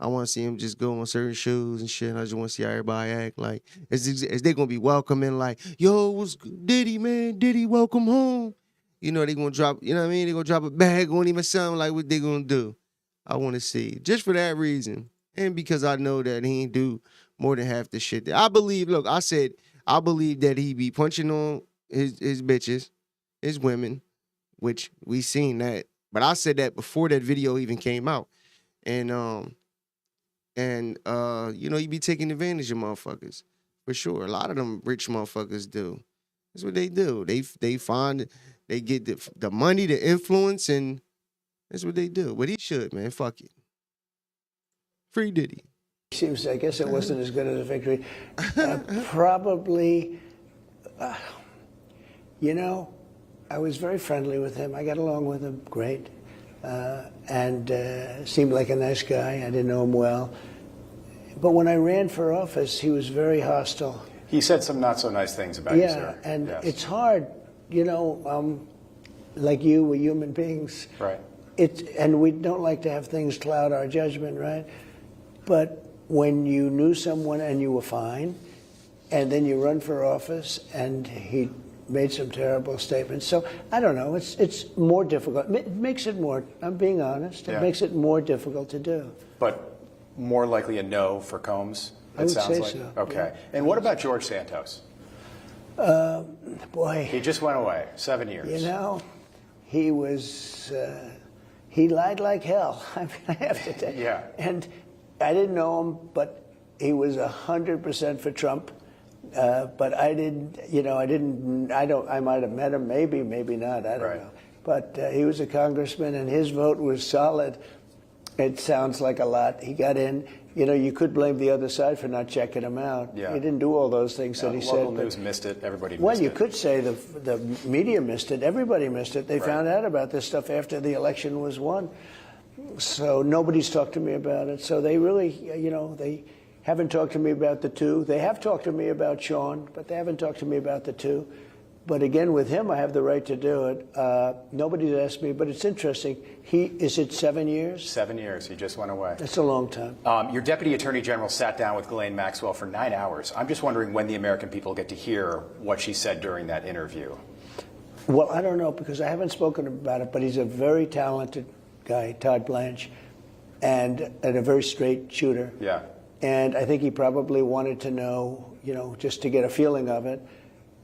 I want to see him just go on certain shows and shit. I just want to see how everybody act. Like, is they going to be welcoming, like, yo, what's good? Diddy, man? Diddy, welcome home. You know, they going to drop, you know what I mean? They going to drop a bag, won't even sound like what they going to do. I want to see. Just for that reason. And because I know that he ain't do more than half the shit that I believe. Look, I believe that he be punching on his bitches, his women, which we seen that. But I said that before that video even came out. And you know, he be taking advantage of motherfuckers. For sure. A lot of them rich motherfuckers do. That's what they do. They get the money, the influence, and that's what they do. But he should, man. Fuck it. Free Diddy.
Seems, I guess it wasn't as good as a victory. Probably, you know, I was very friendly with him. I got along with him great. And seemed like a nice guy. I didn't know him well. But when I ran for office, he was very hostile.
He said some not so nice things about you, sir.
Yeah, and
yes.
it's hard, you know, like you, we're human beings.
Right.
And we don't like to have things cloud our judgment, right? But when you knew someone and you were fine, and then you run for office and he made some terrible statements. So I don't know, it's more difficult. It makes it more, I'm being honest, it makes it more difficult to do.
But more likely a no for Combs,
I would
sounds
say
like.
so.
Okay. And what about George Santos?
Boy.
He just went away, 7 years.
You know, he was, he lied like hell, I mean, I have to tell you.
Yeah.
And I didn't know him, but he was 100% for Trump. But I didn't, you know, I might have met him, maybe not, I don't know. But he was a congressman and his vote was solid. It sounds like a lot. He got in. You know, you could blame the other side for not checking him out.
Yeah.
He didn't do all those things that he said.
Local news missed it. Everybody missed it.
Well, you could say the media missed it. Everybody missed it. They found out about this stuff after the election was won. So nobody's talked to me about it. So they really, you know, they haven't talked to me about the two. They have talked to me about Sean, but they haven't talked to me about the two. But again, with him, I have the right to do it. Nobody's asked me, but it's interesting. Is it 7 years?
7 years. He just went away.
That's a long time.
Your Deputy Attorney General sat down with Ghislaine Maxwell for 9 hours. I'm just wondering when the American people get to hear what she said during that interview.
Well, I don't know, because I haven't spoken about it, but he's a very talented guy, Todd Blanche, and a very straight shooter.
Yeah.
And I think he probably wanted to know, you know, just to get a feeling of it,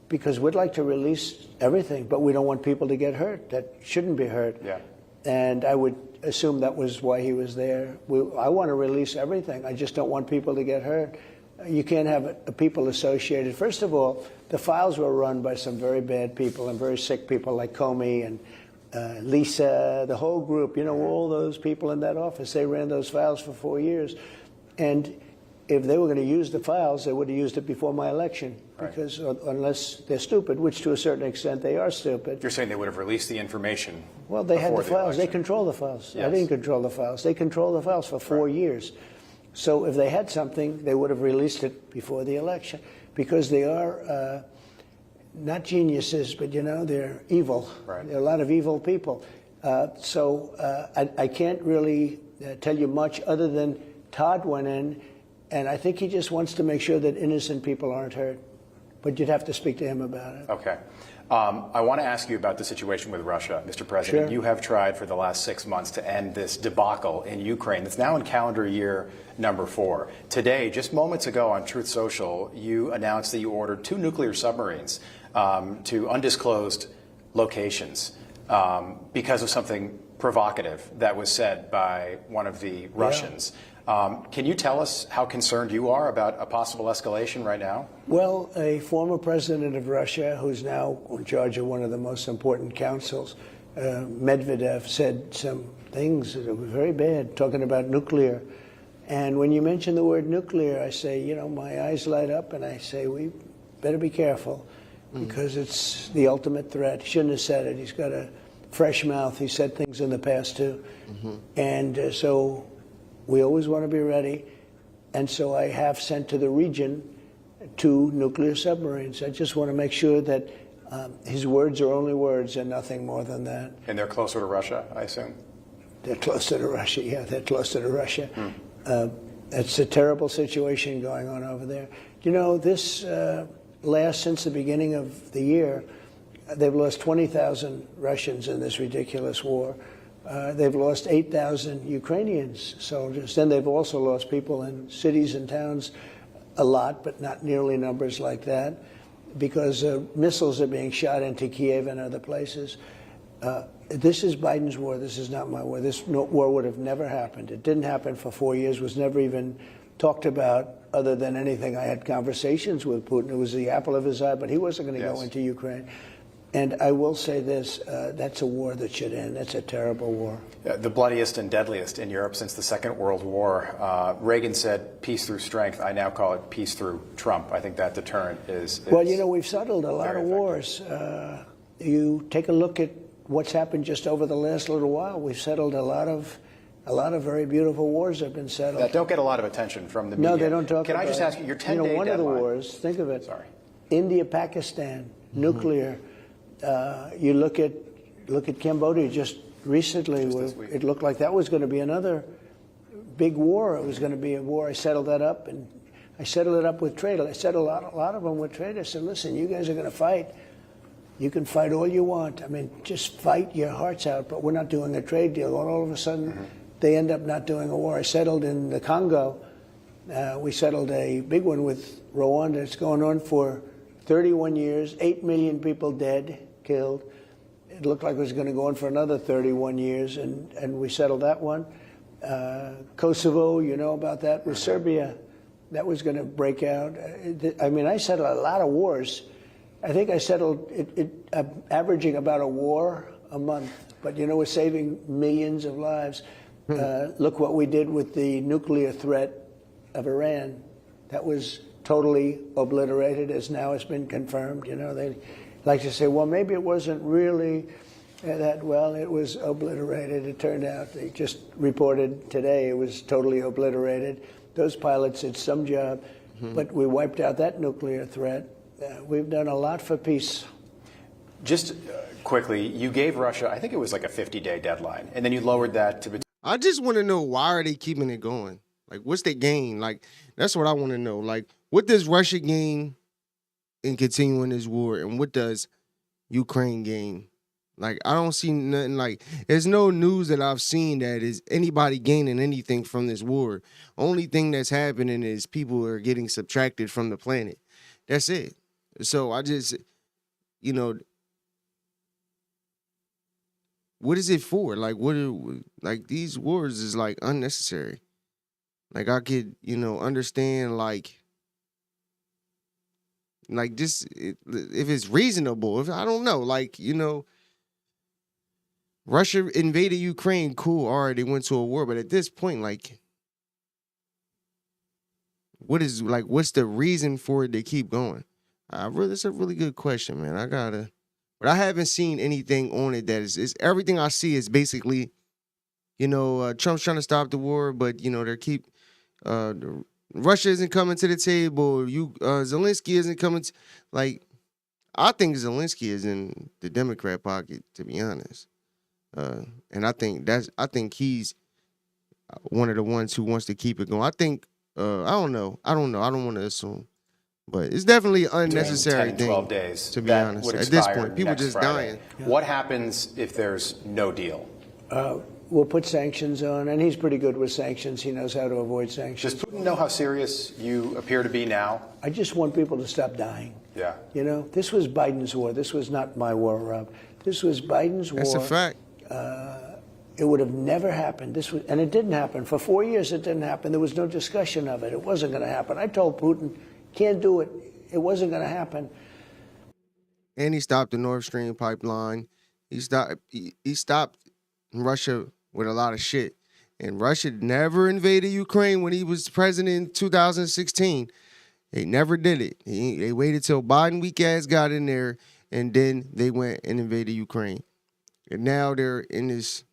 because we'd like to release everything, but we don't want people to get hurt that shouldn't be hurt.
Yeah.
And I would assume that was why he was there. I want to release everything. I just don't want people to get hurt. You can't have people associated. First of all, the files were run by some very bad people and very sick people like Comey and Lisa, the whole group, you know, all those people in that office. They ran those files for 4 years. And if they were going to use the files, they would have used it before my election, because unless they're stupid, which to a certain extent they are stupid.
You're saying they would have released the information.
Well, they had the files.
election.
They control the files.
Yes.
I didn't control the files. They control the files for 4 years. So if they had something, they would have released it before the election, because they are not geniuses, but, you know, they're evil.
Right.
There are a lot of evil people. So I can't really tell you much other than Todd went in, and I think he just wants to make sure that innocent people aren't hurt. But you'd have to speak to him about it.
Okay. I want to ask you about the situation with Russia, Mr. President.
Sure.
You have tried for the last 6 months to end this debacle in Ukraine. It's now in calendar year number 4. Today, just moments ago on Truth Social, you announced that you ordered 2 nuclear submarines to undisclosed locations because of something provocative that was said by one of the Russians. Can you tell us how concerned you are about a possible escalation right now?
Well, a former president of Russia, who's now in charge of one of the most important councils, Medvedev, said some things that were very bad, talking about nuclear. And when you mention the word nuclear, I say, you know, my eyes light up, and I say, we better be careful, because it's the ultimate threat. He shouldn't have said it. He's got a fresh mouth. He said things in the past, too. And so we always want to be ready. And so I have sent to the region 2 nuclear submarines. I just want to make sure that his words are only words and nothing more than that.
And they're closer to Russia, I assume?
They're closer to Russia, yeah, they're closer to Russia. It's a terrible situation going on over there. You know, this since the beginning of the year, they've lost 20,000 Russians in this ridiculous war. They've lost 8,000 Ukrainians soldiers. Then they've also lost people in cities and towns a lot, but not nearly numbers like that, because missiles are being shot into Kiev and other places. This is Biden's war. This is not my war. This war would have never happened. It didn't happen for 4 years, was never even talked about other than anything. I had conversations with Putin. It was the apple of his eye, but he wasn't going to go into Ukraine. And I will say this, that's a war that should end. That's a terrible war.
The bloodiest and deadliest in Europe since the Second World War. Reagan said peace through strength. I now call it peace through Trump. I think that deterrent is
well, you know, we've settled a lot of wars. You take a look at what's happened just over the last little while. We've settled a lot of very beautiful wars have been settled.
That don't get a lot of attention from the media.
No, they don't talk
Can
about it.
I just ask you, your 10-day deadline?
One of the wars, think of it.
Sorry.
India, Pakistan, nuclear. You look at Cambodia just recently. It looked like that was going to be another big war. It was going to be a war. I settled that up, and I settled it up with trade. I settled a lot of them with trade. I said, listen, you guys are going to fight. You can fight all you want. I mean, just fight your hearts out, but we're not doing a trade deal. And all of a sudden, they end up not doing a war. I settled in the Congo. We settled a big one with Rwanda. It's going on for 31 years, 8 million people dead, killed. It looked like it was going to go on for another 31 years, and we settled that one. Kosovo, you know about that, with Serbia. That was going to break out. I mean, I settled a lot of wars. I think I settled averaging about a war a month. But, you know, we're saving millions of lives. Look what we did with the nuclear threat of Iran. That was totally obliterated, as now has been confirmed. You know, they like to say, well, maybe it wasn't really that well. It was obliterated. It turned out, they just reported today, it was totally obliterated. Those pilots did some job, but we wiped out that nuclear threat. We've done a lot for peace.
Just quickly, you gave Russia, I think it was like a 50-day deadline, and then you lowered that to...
I just want to know, why are they keeping it going? Like, what's the gain? Like, that's what I want to know. Like, what does Russia gain in continuing this war, and what does Ukraine gain? Like, I don't see nothing. Like, there's no news that I've seen that is anybody gaining anything from this war. Only thing that's happening is people are getting subtracted from the planet. That's it. So I just, you know, what is it for? Like, like these wars is like unnecessary. Like, I could, you know, understand like this, if it's reasonable. If I don't know, like, you know, Russia invaded Ukraine, cool, all right, they went to a war, but at this point, like, what's the reason for it to keep going? It's a really good question, man. But I haven't seen anything on it that is everything I see is basically, you know, Trump's trying to stop the war, but, you know, Russia isn't coming to the table. Zelensky isn't coming. I think Zelensky is in the Democrat pocket, to be honest. And I think he's one of the ones who wants to keep it going. I think, I don't know. I don't want to assume. But it's definitely an unnecessary
10, 12 days,
to be honest. At this point, people just
Friday.
dying.
What happens if there's no deal?
We'll put sanctions on, and he's pretty good with sanctions. He knows how to avoid sanctions.
Does Putin know how serious you appear to be now?
I just want people to stop dying.
Yeah.
You know, this was Biden's war. This was not my war, Rob. This was Biden's war.
That's a fact.
It would have never happened. And it didn't happen. For 4 years, it didn't happen. There was no discussion of it. It wasn't going to happen. I told Putin, can't do it. It wasn't going to happen.
And he stopped the Nord Stream pipeline. He stopped Russia with a lot of shit. And Russia never invaded Ukraine when he was president in 2016. They never did it. They waited till Biden weak ass got in there, and then they went and invaded Ukraine. And now they're in this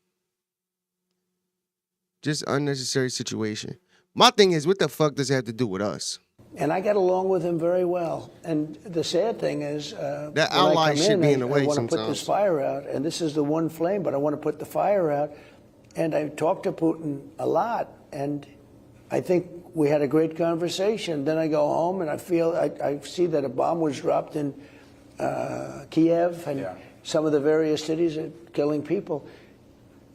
just unnecessary situation. My thing is, what the fuck does it have to do with us?
And I got along with him very well. And the sad thing is,
that ally should be in the way
I want
sometimes.
to put this fire out, and this is the one flame, but I want to put the fire out. And I talked to Putin a lot, and I think we had a great conversation. Then I go home and I see that a bomb was dropped in Kiev and some of the various cities are killing people.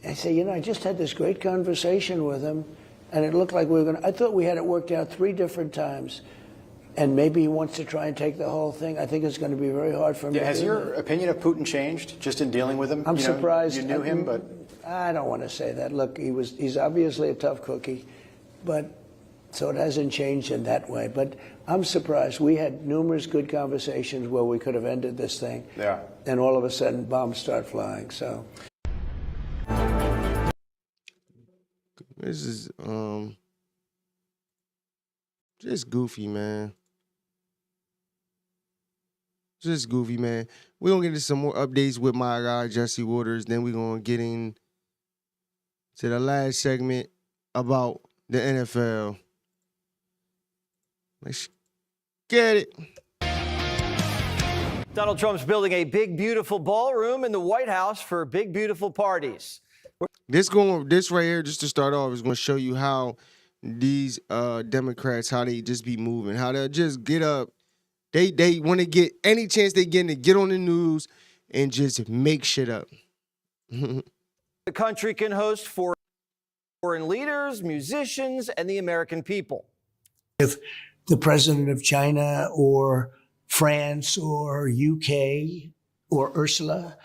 I say, I just had this great conversation with him, and it looked like we were I thought we had it worked out 3 different times. And maybe he wants to try and take the whole thing. I think it's going to be very hard for him to do
Has your opinion of Putin changed just in dealing with him?
I'm surprised.
You knew him, but...
I don't want to say that. Look, he's obviously a tough cookie, so it hasn't changed in that way. But I'm surprised. We had numerous good conversations where we could have ended this thing.
Yeah.
And all of a sudden, bombs start flying, so...
This is just goofy, man. Just goofy, man. We're going to get into some more updates with my guy, Jesse Waters. Then we're going to get into the last segment about the NFL. Let's get it.
Donald Trump's building a big, beautiful ballroom in the White House for big, beautiful parties.
This right here, just to start off, is going to show you how these Democrats, how they just be moving, how they'll just get up. They want to get any chance they get to get on the news and just make shit up.
The country can host foreign leaders, musicians, and the American people.
If the president of China or France or UK or Ursula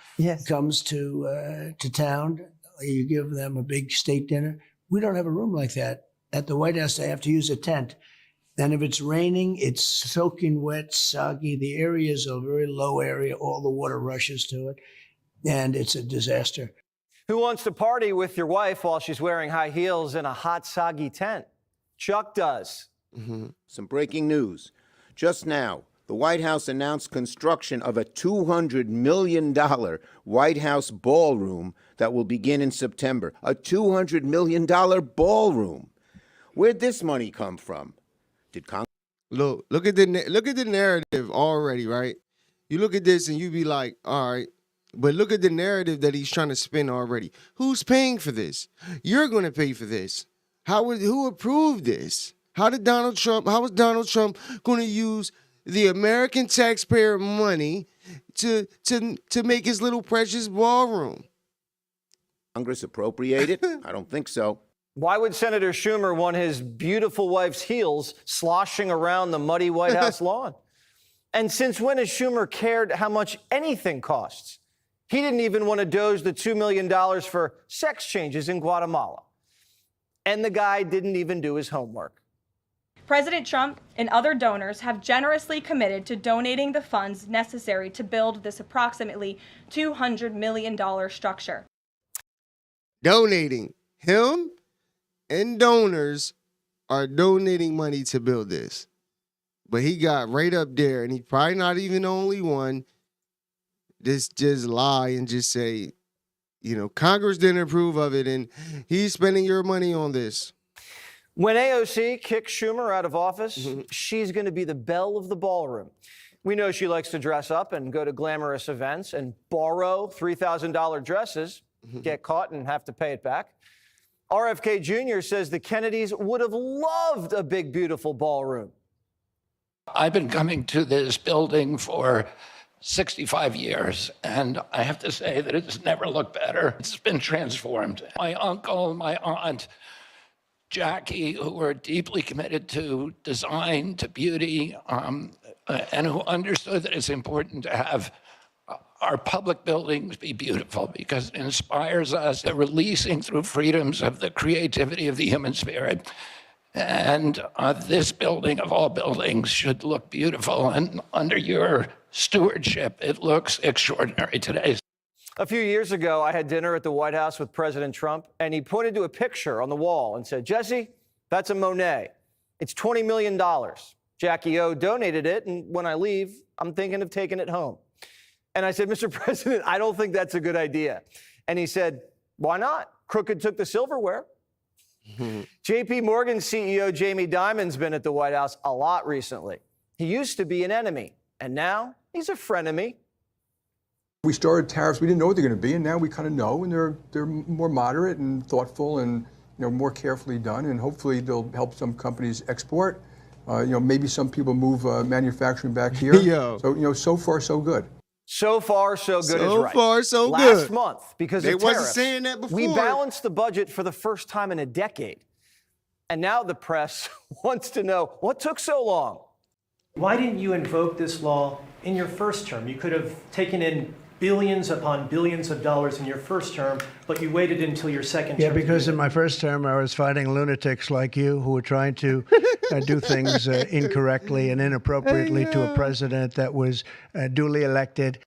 comes to town, you give them a big state dinner. We don't have a room like that. At the White House, they have to use a tent. And if it's raining, it's soaking wet, soggy. The area is a very low area. All the water rushes to it. And it's a disaster.
Who wants to party with your wife while she's wearing high heels in a hot, soggy tent? Chuck does.
Some breaking news. Just now, the White House announced construction of a $200 million White House ballroom that will begin in September. A $200 million ballroom. Where'd this money come from? Did Congress?
Look at the narrative already, right? You look at this and you be like, all right, but look at the narrative that he's trying to spin already. Who's paying for this? You're going to pay for this. Who approved this? How was Donald Trump going to use the American taxpayer money to make his little precious ballroom?
Congress appropriated? I don't think so.
Why would Senator Schumer want his beautiful wife's heels sloshing around the muddy White House lawn? And since when has Schumer cared how much anything costs? He didn't even want to doge the $2 million for sex changes in Guatemala. And the guy didn't even do his homework.
President Trump and other donors have generously committed to donating the funds necessary to build this approximately $200 million structure.
Donating. Him and donors are donating money to build this. But he got right up there, and he's probably not even the only one. Just lie and just say, Congress didn't approve of it, and he's spending your money on this.
When AOC kicks Schumer out of office, she's going to be the belle of the ballroom. We know she likes to dress up and go to glamorous events and borrow $3,000 dresses, get caught and have to pay it back. RFK Jr. says the Kennedys would have loved a big, beautiful ballroom.
I've been coming to this building for 65 years, and I have to say that it's never looked better. It's been transformed. My uncle, my aunt, Jackie, who were deeply committed to design, to beauty, and who understood that it's important to have our public buildings be beautiful because it inspires us, the releasing through freedoms of the creativity of the human spirit. And this building, of all buildings, should look beautiful. And under your stewardship, it looks extraordinary today.
A few years ago, I had dinner at the White House with President Trump, and he pointed to a picture on the wall and said, "Jesse, that's a Monet. It's $20 million. Jackie O donated it, and when I leave, I'm thinking of taking it home." And I said, "Mr. President, I don't think that's a good idea." And he said, "Why not? Crooked took the silverware." JP Morgan CEO Jamie Dimon's been at the White House a lot recently. He used to be an enemy, and now he's a frenemy.
We started tariffs, we didn't know what they're going to be, and now we kind of know, and they're more moderate and thoughtful and more carefully done, and hopefully they'll help some companies export. Maybe some people move manufacturing back here.
Yo.
So, so far, so good.
So far, so good is
So
right.
far, so
Last
good.
month, because
They
of
wasn't
tariffs,
saying that before.
we balanced the budget for the first time in a decade. And now the press wants to know what took so long.
Why didn't you invoke this law in your first term? You could have taken in billions upon billions of dollars in your first term, but you waited until your second
Yeah,
term.
because in my first term, I was fighting lunatics like you who were trying to do things incorrectly and inappropriately to a president that was duly elected.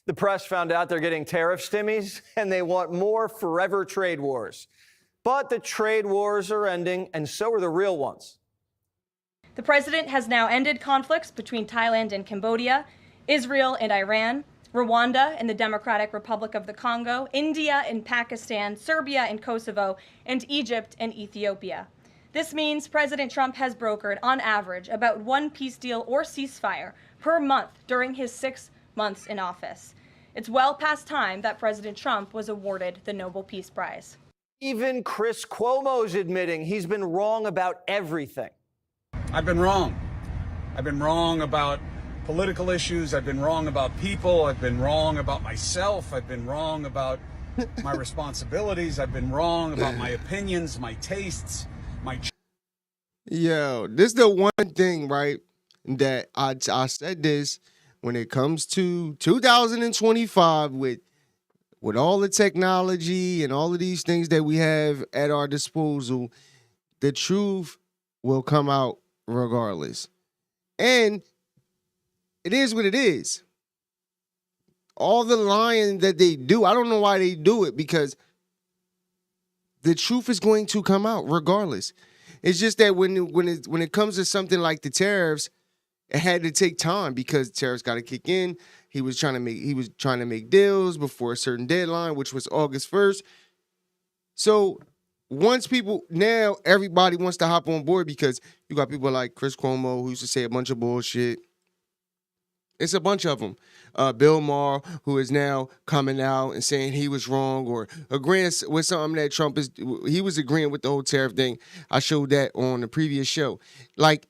The press found out they're getting tariff stimmies, and they want more forever trade wars. But the trade wars are ending, and so are the real ones.
The president has now ended conflicts between Thailand and Cambodia, Israel and Iran, Rwanda and the Democratic Republic of the Congo, India and Pakistan, Serbia and Kosovo, and Egypt and Ethiopia. This means President Trump has brokered, on average, about one peace deal or ceasefire per month during his 6 months in office. It's well past time that President Trump was awarded the Nobel Peace Prize.
Even Chris Cuomo's admitting he's been wrong about everything.
I've been wrong. I've been wrong about political issues. I've been wrong about people. I've been wrong about myself. I've been wrong about my responsibilities. I've been wrong about my opinions, my tastes, my...
Yo, this is the one thing, right, that I said this when it comes to 2025 with all the technology and all of these things that we have at our disposal, the truth will come out regardless. And it is what it is. All the lying that they do, I don't know why they do it, because the truth is going to come out regardless. It's just that when it comes to something like the tariffs, it had to take time because tariffs got to kick in. He was trying to make deals before a certain deadline, which was August 1st. So now everybody wants to hop on board because you got people like Chris Cuomo who used to say a bunch of bullshit. It's a bunch of them. Bill Maher, who is now coming out and saying he was wrong or agreeing with something that Trump is. He was agreeing with the whole tariff thing. I showed that on the previous show. Like,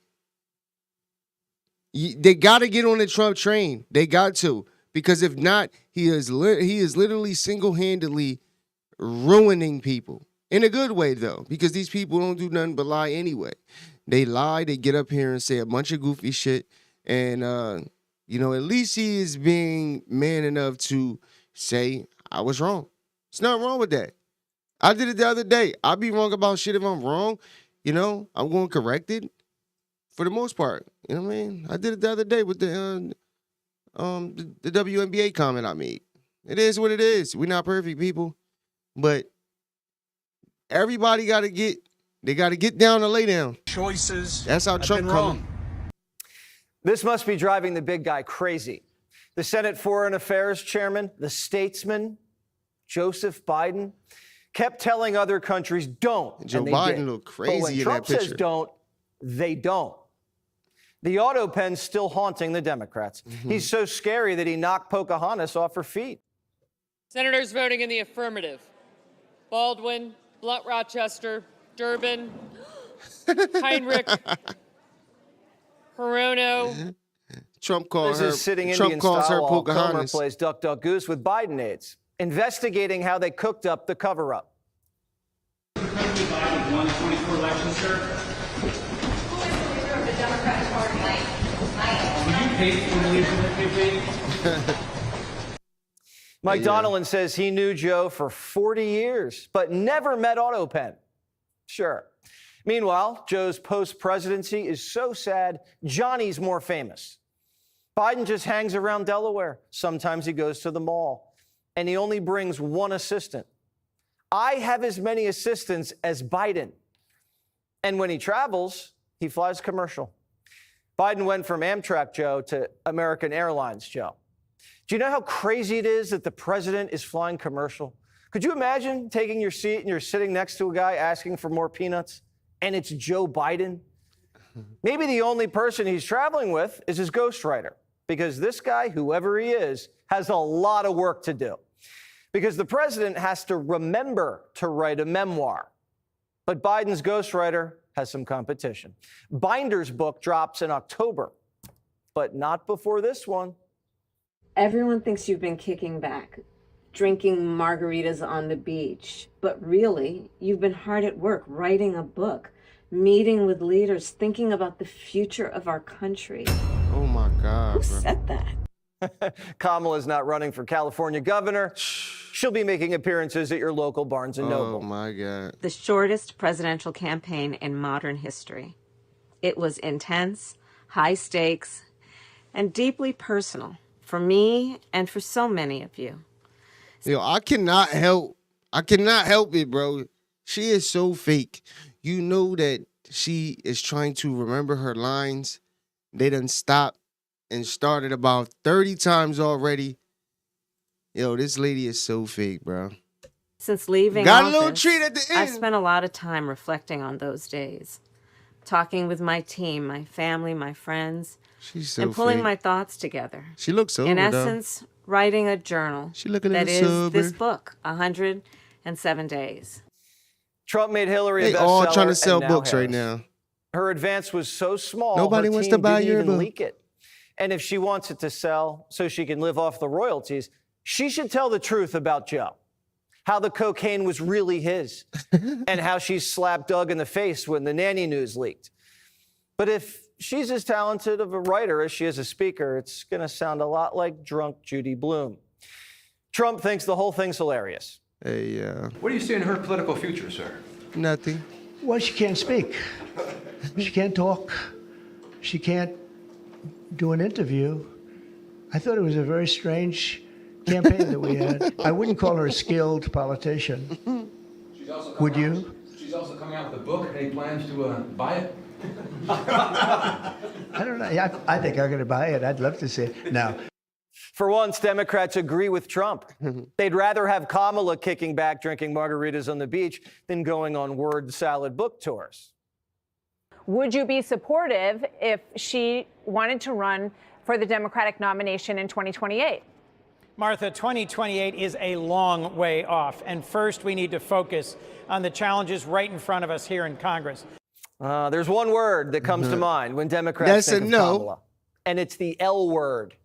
they got to get on the Trump train. They got to, because if not, he is literally single-handedly ruining people in a good way, though, because these people don't do nothing but lie anyway. They lie. They get up here and say a bunch of goofy shit, and at least he is being man enough to say, I was wrong. It's nothing wrong with that. I did it the other day. I'll be wrong about shit if I'm wrong. I'm going to correct it for the most part. You know what I mean? I did it the other day with the WNBA comment I made. It is what it is. We're not perfect, people. But everybody got to get down and lay down.
Choices.
That's how Trump comes.
This must be driving the big guy crazy. The Senate Foreign Affairs Chairman, the statesman, Joseph Biden, kept telling other countries don't.
Joe
and they
Biden
did.
looked crazy
but when
in
Trump
that picture.
says don't, they don't. The auto pen's still haunting the Democrats. He's so scary that he knocked Pocahontas off her feet.
Senators voting in the affirmative: Baldwin, Blunt Rochester, Durbin, Heinrich, Hirono.
Trump calls her.
This is sitting
Trump
Indian
calls her
style while Comer
Pocahontas.
plays Duck Duck Goose with Biden aides, investigating how they cooked up the cover-up.
Biden won the 24 election, sir.
Mike Donilon says he knew Joe for 40 years, but never met AutoPen. Sure. Meanwhile, Joe's post-presidency is so sad, Johnny's more famous. Biden just hangs around Delaware. Sometimes he goes to the mall, and he only brings one assistant. I have as many assistants as Biden. And when he travels, he flies commercial. Biden went from Amtrak Joe to American Airlines Joe. Do you know how crazy it is that the president is flying commercial? Could you imagine taking your seat and you're sitting next to a guy asking for more peanuts, and it's Joe Biden? Maybe the only person he's traveling with is his ghostwriter, because this guy, whoever he is, has a lot of work to do. Because the president has to remember to write a memoir. But Biden's ghostwriter has some competition. Binder's book drops in October, but not before this one.
Everyone thinks you've been kicking back, drinking margaritas on the beach. But really, you've been hard at work writing a book, meeting with leaders, thinking about the future of our country.
Oh my God.
Who said that?
Kamala's not running for California governor. She'll be making appearances at your local Barnes & Noble.
Oh my God.
The shortest presidential campaign in modern history. It was intense, high stakes, and deeply personal for me and for so many of you.
Yo, I cannot help it, bro. She is so fake. You know that she is trying to remember her lines. They done stopped and started about 30 times already. Yo, this lady is so fake, bro.
Since leaving
Got
office,
a little treat at the end.
I've spent a lot of time reflecting on those days, talking with my team, my family, my friends,
She's so
and pulling
fake.
my thoughts together.
She looks sober,
In
though.
essence, writing a journal
She looking a
that
little
is this
sober.
book, 107 days.
Trump made Hillary a
They
bestseller.
all trying to sell
and
books right
Harris.
now.
Her advance was so small,
Nobody
her
wants
team
to buy
didn't
your
even
book.
leak it. And if she wants it to sell so she can live off the royalties, she should tell the truth about Joe. How the cocaine was really his, and how she slapped Doug in the face when the nanny news leaked. But if she's as talented of a writer as she is a speaker, it's going to sound a lot like drunk Judy Blume. Trump thinks the whole thing's hilarious.
Hey,
What do you see in her political future, sir?
nothing.
Well, she can't speak. She can't talk. She can't do an interview. I thought it was a very strange campaign that we had. I wouldn't call her a skilled politician. Would you?
She's also coming out with a book. Any plans to buy it?
I don't know. I think I'm going to buy it. I'd love to see it. No.
For once, Democrats agree with Trump. They'd rather have Kamala kicking back, drinking margaritas on the beach than going on word salad book tours.
Would you be supportive if she wanted to run for the Democratic nomination in 2028?
Martha, 2028 is a long way off. And first, we need to focus on the challenges right in front of us here in Congress.
There's one word that comes to mind when Democrats
That's
think
a
of
no.
Kamala, and it's the L word.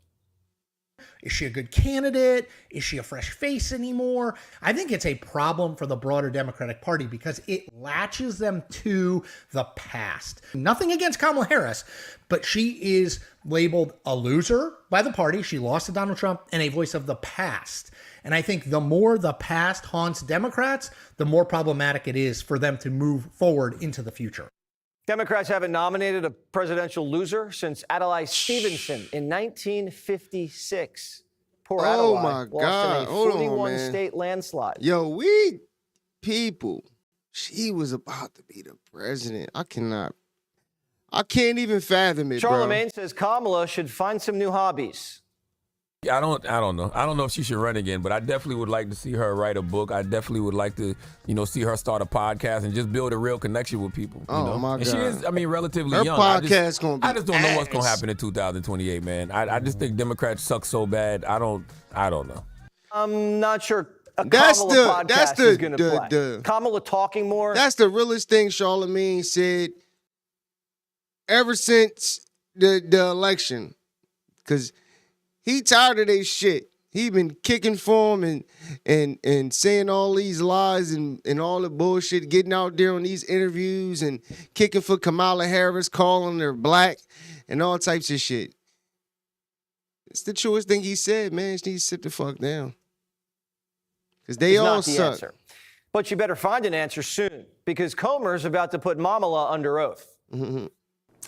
Is she a good candidate? Is she a fresh face anymore? I think it's a problem for the broader Democratic Party because it latches them to the past. Nothing against Kamala Harris, but she is labeled a loser by the party. She lost to Donald Trump and a voice of the past. And I think the more the past haunts Democrats, the more problematic it is for them to move forward into the future.
Democrats haven't nominated a presidential loser since Adlai Stevenson in 1956. Poor
Oh,
Adlai
my
lost
God.
in a
Hold on,
41-state landslide.
Yo, she was about to be the president. I can't even fathom it,
Charlemagne says Kamala should find some new hobbies.
I don't know. I don't know if she should run again, but I definitely would like to see her write a book. I definitely would like to, see her start a podcast and just build a real connection with people.
My
And she
God.
is, relatively
Her
young.
podcast gonna be
I just don't know what's gonna
ass.
happen in 2028, man. I just think Democrats suck so bad. I don't know.
I'm not sure a
That's
Kamala
the-
podcast
that's
is
the-
going to play.
the-
Kamala talking more.
That's the realest thing Charlemagne said ever since the election. Because he tired of this shit. He been kicking for him and saying all these lies and all the bullshit, getting out there on these interviews and kicking for Kamala Harris, calling her black and all types of shit. It's the truest thing he said, man. She needs to sit the fuck down. Because they
Is
all
not the
suck.
answer. But you better find an answer soon because Comer's about to put Mamala under oath.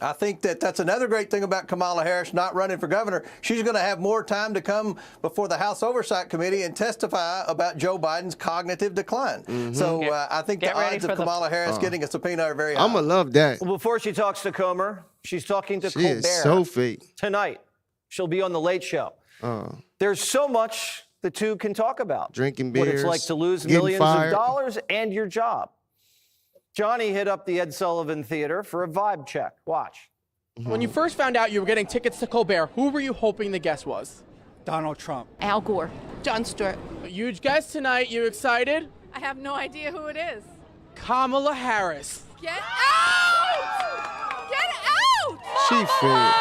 I think that's another great thing about Kamala Harris not running for governor. She's going to have more time to come before the House Oversight Committee and testify about Joe Biden's cognitive decline. So I think the odds of Kamala Harris getting a subpoena are very high.
I'm going to love that.
Well, before she talks to Comer, she's talking to
She
Colbert.
is so fake.
Tonight, she'll be on The Late Show. There's so much the two can talk about.
Drinking
What
beers,
it's like to lose
getting
millions
fired.
of dollars and your job. Johnny hit up the Ed Sullivan Theater for a vibe check. Watch.
When you first found out you were getting tickets to Colbert, who were you hoping the guest was?
Donald Trump.
Al Gore.
Jon Stewart.
A huge guest tonight. You excited?
I have no idea who it is.
Kamala Harris.
Get out! Get out!
She fake.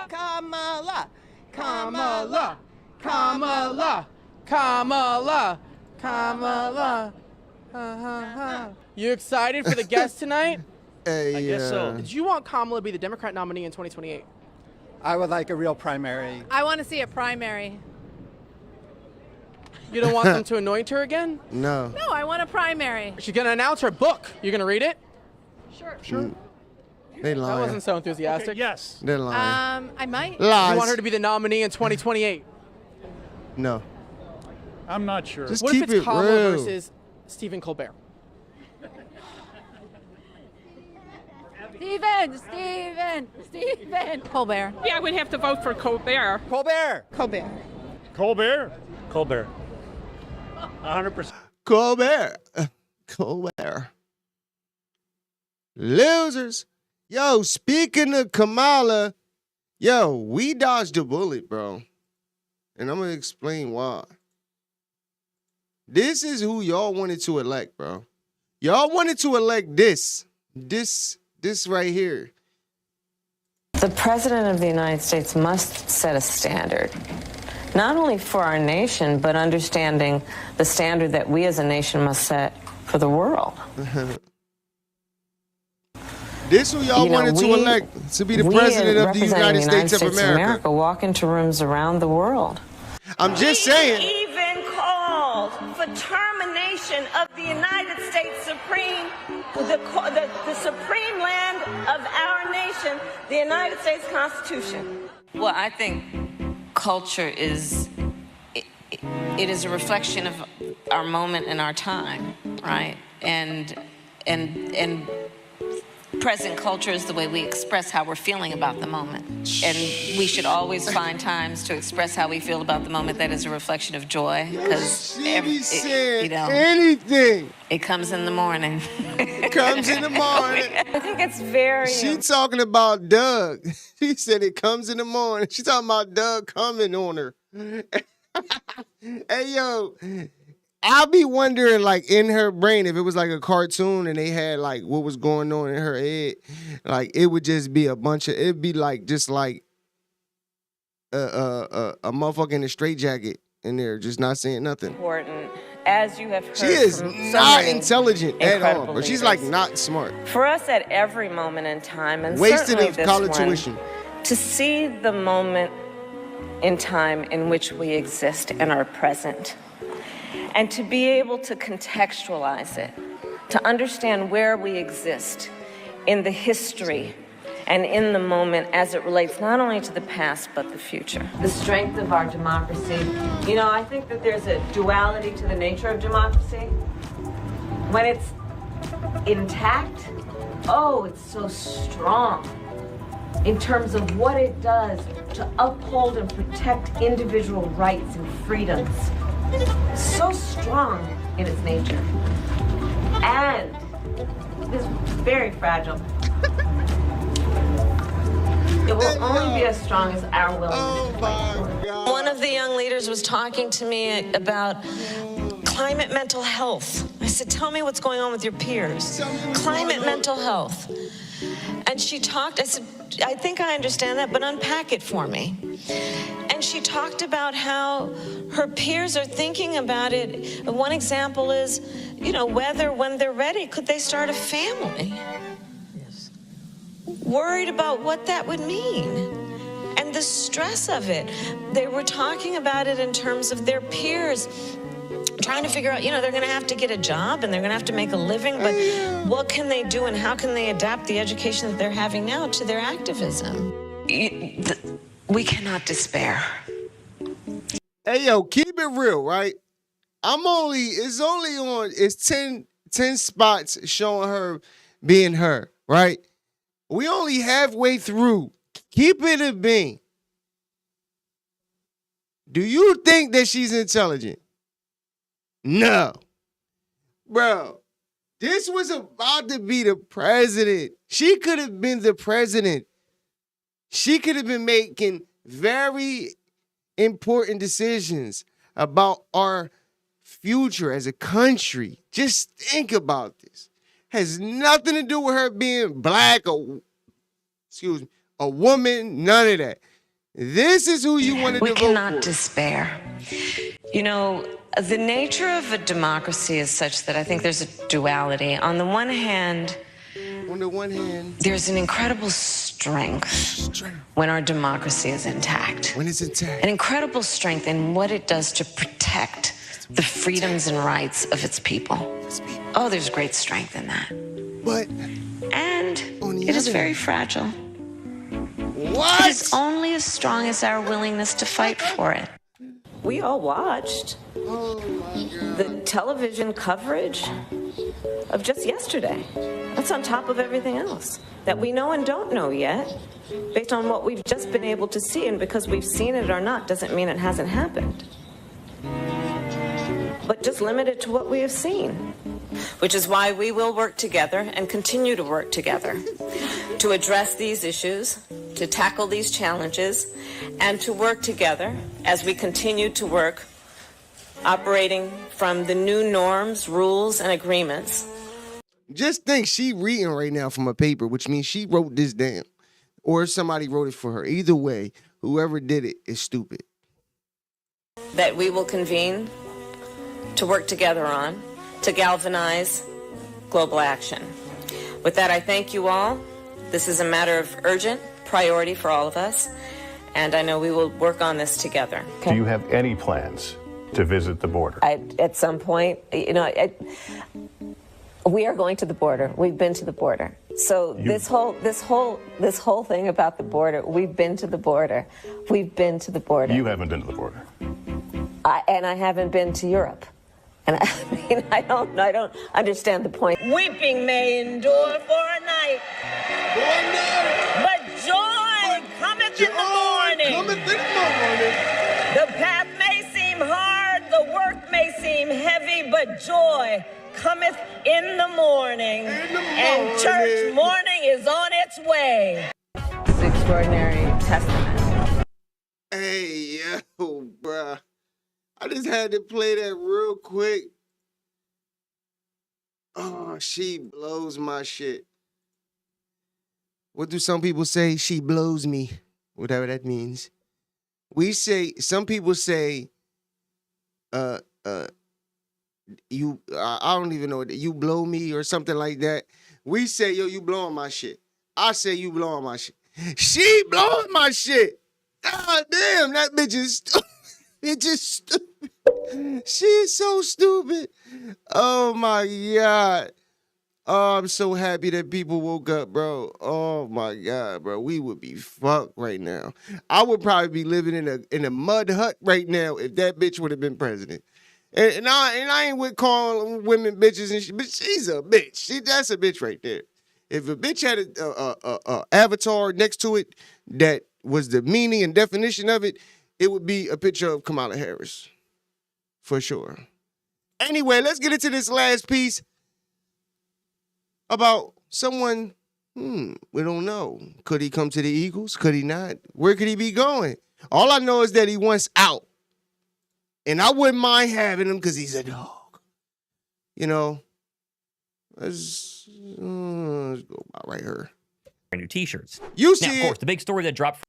Kamala, Kamala, Kamala, Kamala, Kamala. You excited for the guest tonight?
I
guess so. Did you want Kamala to be the Democrat nominee in 2028?
I would like a real primary.
I want to see a primary.
You don't want them to anoint her again?
No.
No, I want a primary.
She's going to announce her book. You going to read it?
Sure.
They lying.
That wasn't so enthusiastic.
Okay, yes.
They're lying.
I might.
Lies.
You want her to be the nominee in 2028?
No.
I'm not sure.
Just
What
keep
if it's
it
Kamala
real.
versus Stephen Colbert?
Stephen. Colbert.
Yeah, I would have to vote for Colbert.
Colbert.
Colbert.
Colbert. Colbert. 100%.
Colbert. Losers. Yo, speaking of Kamala, yo, we dodged a bullet, bro. And I'm going to explain why. This is who y'all wanted to elect, bro. Y'all wanted to elect this right here.
The President of the United States must set a standard, not only for our nation, but understanding the standard that we as a nation must set for the world.
This who y'all wanted to elect to be the President of the United States of America.
Walk into rooms around the world.
I'm just saying.
Even called for termination of the United States Supreme, the supreme land of our nation, the United States Constitution.
Well, I think culture is it is a reflection of our moment and our time, right? And present culture is the way we express how we're feeling about the moment. And we should always find times to express how we feel about the moment that is a reflection of joy. Because
anything.
It comes in the morning.
It comes in the morning.
I think it's very...
She talking about Doug. She said it comes in the morning. She talking about Doug coming on her. Hey, yo... I'll be wondering, like, in her brain, if it was like a cartoon and they had, like, what was going on in her head, like, it would just be a bunch of, it'd be like, just like a motherfucker in a straitjacket in there, just not saying nothing.
Important, as you have heard.
She is
from
not
so
intelligent at all, but she's,
leaders.
like, not smart.
For us at every moment in time, and
Wasted
certainly
of
this
college
one,
tuition.
to see the moment in time in which we exist and are present, and to be able to contextualize it, to understand where we exist in the history and in the moment as it relates not only to the past but the future.
The strength of our democracy. You know, I think that there's a duality to the nature of democracy. When it's intact, oh, it's so strong in terms of what it does to uphold and protect individual rights and freedoms. So strong in its nature. And it's very fragile. It will only be as strong as our willingness to fight for it.
One of the young leaders was talking to me about climate mental health. I said, tell me what's going on with your peers. Climate mental health. And she talked, I said, I think I understand that, but unpack it for me. And she talked about how her peers are thinking about it. One example is, you know, whether when they're ready, could they start a family? Yes. Worried about what that would mean. And the stress of it. They were talking about it in terms of their peers trying to figure out, you know, they're going to have to get a job and they're going to have to make a living, but what can they do and how can they adapt the education that they're having now to their activism? We cannot despair.
Hey, yo, keep it real, right? It's 10 spots showing her being her, right? We only halfway through. Keep it a bean. Do you think that she's intelligent? No. Bro, this was about to be the president. She could have been the president. She could have been making very important decisions about our future as a country, just think about this, has nothing to do with her being black or, a woman, none of that. This is who you wanted to vote for.
We cannot despair. You know, the nature of a democracy is such that I think there's a duality. On the one hand, there's an incredible strength when our democracy is intact.
When it's intact.
An incredible strength in what it does to protect the freedoms and rights of its people. Oh, there's great strength in that. And it is very fragile.
What?
It is only as strong as our willingness to fight for it. We all watched the television coverage of just yesterday. That's on top of everything else that we know and don't know yet, based on what we've just been able to see. And because we've seen it or not doesn't mean it hasn't happened. But just limited to what we have seen. Which is why we will work together and continue to work together to address these issues, to tackle these challenges, and to work together as we continue to work, operating from the new norms, rules, and agreements.
Just think, she reading right now from a paper, which means she wrote this down. Or somebody wrote it for her. Either way, whoever did it is stupid.
That we will convene to work together on, to galvanize global action. With that, I thank you all. This is a matter of urgent priority for all of us, and I know we will work on this together.
Do you have any plans to visit the border?
At some point, we are going to the border. We've been to the border. So this whole thing about the border, we've been to the border. We've been to the border.
You haven't been to the border.
And I haven't been to Europe. And I don't understand the point. Weeping may endure for a night, but joy cometh in the morning. The path may seem hard, the work may seem heavy, but joy cometh in the morning. And church morning is on its way. It's an extraordinary testament.
Hey, yo, bruh. I just had to play that real quick. Oh, she blows my shit. What do some people say? She blows me. Whatever that means. Some people say, I don't even know, you blow me or something like that. We say, yo, you blowing my shit. I say, you blowing my shit. She blowing my shit. God damn, that bitch is stupid. It's just stupid. She is so stupid. Oh my God. Oh, I'm so happy that people woke up, bro. Oh my God, bro. We would be fucked right now. I would probably be living in a mud hut right now if that bitch would have been president. And I ain't with calling women bitches and shit, but she's a bitch. That's a bitch right there. If a bitch had a avatar next to it that was the meaning and definition of it, it would be a picture of Kamala Harris. For sure. Anyway, let's get into this last piece about someone, we don't know. Could he come to the Eagles? Could he not? Where could he be going? All I know is that he wants out. And I wouldn't mind having him because he's a dog. You know, let's go about right here.
New t-shirts.
You see
now, of course, the big story that dropped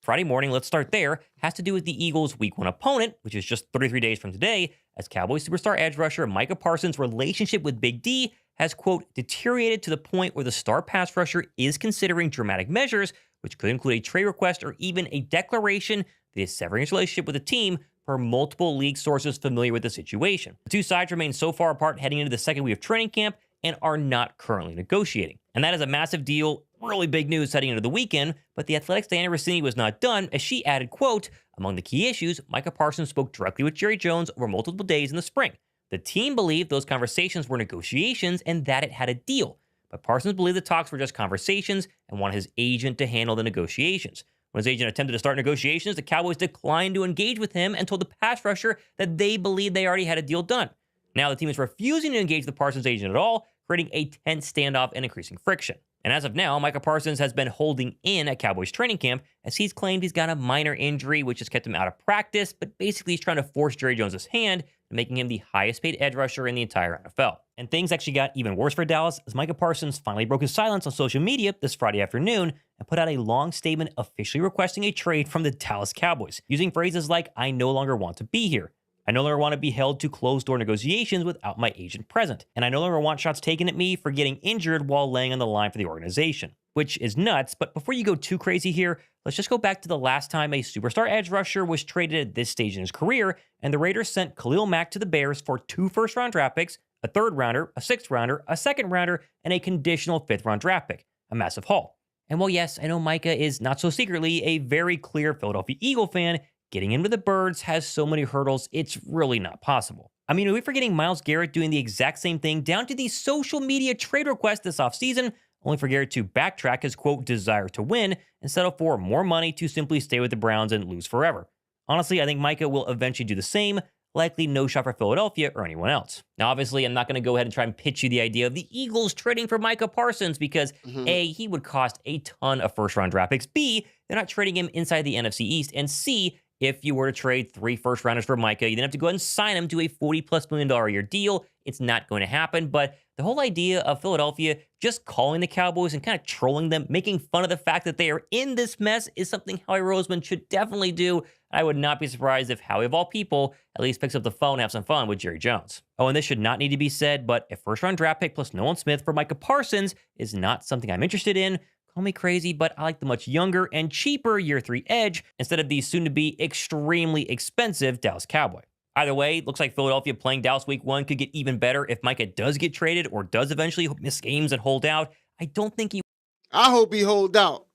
Friday morning, let's start there, has to do with the Eagles' Week 1 opponent, which is just 33 days from today, as Cowboys superstar edge rusher Mica Parsons' relationship with Big D has, quote, deteriorated to the point where the star pass rusher is considering dramatic measures, which could include a trade request or even a declaration that he is severing his relationship with the team, per multiple league sources familiar with the situation. The two sides remain so far apart heading into the second week of training camp and are not currently negotiating. And that is a massive deal, really big news heading into the weekend, but the Athletic's Diana Rossini was not done, as she added, quote, among the key issues, Mica Parsons spoke directly with Jerry Jones over multiple days in the spring. The team believed those conversations were negotiations and that it had a deal, but Parsons believed the talks were just conversations and wanted his agent to handle the negotiations. When his agent attempted to start negotiations, the Cowboys declined to engage with him and told the pass rusher that they believed they already had a deal done. Now the team is refusing to engage the Parsons agent at all, creating a tense standoff and increasing friction. And as of now, Mica Parsons has been holding in at Cowboys training camp as he's claimed he's got a minor injury which has kept him out of practice, but basically he's trying to force Jerry Jones' hand and making him the highest paid edge rusher in the entire NFL. And things actually got even worse for Dallas as Mica Parsons finally broke his silence on social media this Friday afternoon and put out a long statement officially requesting a trade from the Dallas Cowboys, using phrases like, "I no longer want to be here. I no longer want to be held to closed-door negotiations without my agent present. And I no longer want shots taken at me for getting injured while laying on the line for the organization." Which is nuts, but before you go too crazy here, let's just go back to the last time a superstar edge rusher was traded at this stage in his career, and the Raiders sent Khalil Mack to the Bears for 2 first-round draft picks, a 3rd rounder, a 6th rounder, a 2nd rounder, and a conditional 5th-round draft pick. A massive haul. And while yes, I know Mica is not so secretly a very clear Philadelphia Eagle fan, getting in with the Birds has so many hurdles, it's really not possible. I mean, are we forgetting Myles Garrett doing the exact same thing down to the social media trade request this offseason, only for Garrett to backtrack his, quote, desire to win and settle for more money to simply stay with the Browns and lose forever? Honestly, I think Mica will eventually do the same, likely no shot for Philadelphia or anyone else. Now, obviously, I'm not going to go ahead and try and pitch you the idea of the Eagles trading for Mica Parsons because A, he would cost a ton of first-round draft picks, B, they're not trading him inside the NFC East, and C, if you were to trade 3 first-rounders for Mica, you then have to go ahead and sign him to a $40+ million a year deal. It's not going to happen, but the whole idea of Philadelphia just calling the Cowboys and kind of trolling them, making fun of the fact that they are in this mess is something Howie Roseman should definitely do. I would not be surprised if Howie, of all people, at least picks up the phone and have some fun with Jerry Jones. Oh, and this should not need to be said, but a first-round draft pick plus Nolan Smith for Mica Parsons is not something I'm interested in. Call me crazy, but I like the much younger and cheaper year 3 edge instead of the soon-to-be extremely expensive Dallas Cowboy. Either way, looks like Philadelphia playing Dallas week 1 could get even better if Mica does get traded or does eventually miss games and hold out. I don't think he...
I hope he hold out.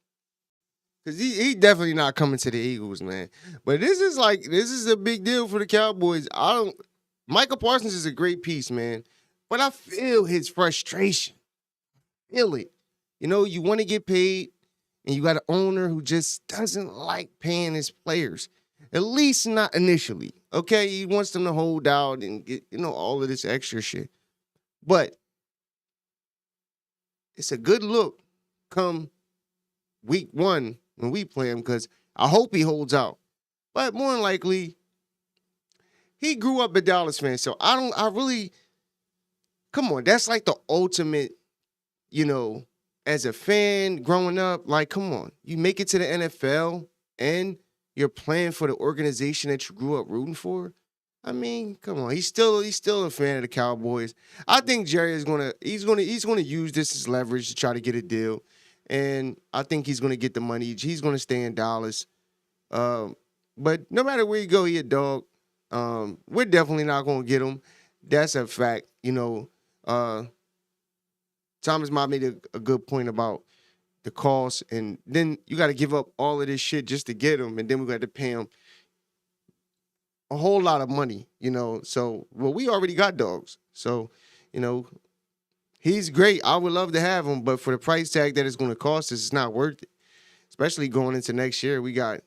Because he definitely not coming to the Eagles, man. But this is a big deal for the Cowboys. Mica Parsons is a great piece, man. But I feel his frustration. Feel it. You know, you want to get paid, and you got an owner who just doesn't like paying his players. At least not initially. Okay, he wants them to hold out and get, all of this extra shit. But it's a good look come week 1 when we play him, because I hope he holds out. But more than likely, he grew up a Dallas fan, so come on, that's like the ultimate, as a fan growing up, like, come on, you make it to the NFL and you're playing for the organization that you grew up rooting for. I mean, come on, he's still a fan of the Cowboys. I think Jerry is gonna use this as leverage to try to get a deal, and I think he's gonna get the money. He's gonna stay in Dallas. But no matter where you go, he a dog. We're definitely not gonna get him. That's a fact. Thomas Mott made a good point about the cost, and then you got to give up all of this shit just to get him, and then we got to pay him a whole lot of money, So, we already got dogs. So, he's great. I would love to have him, but for the price tag that it's going to cost us, it's not worth it. Especially going into next year, we got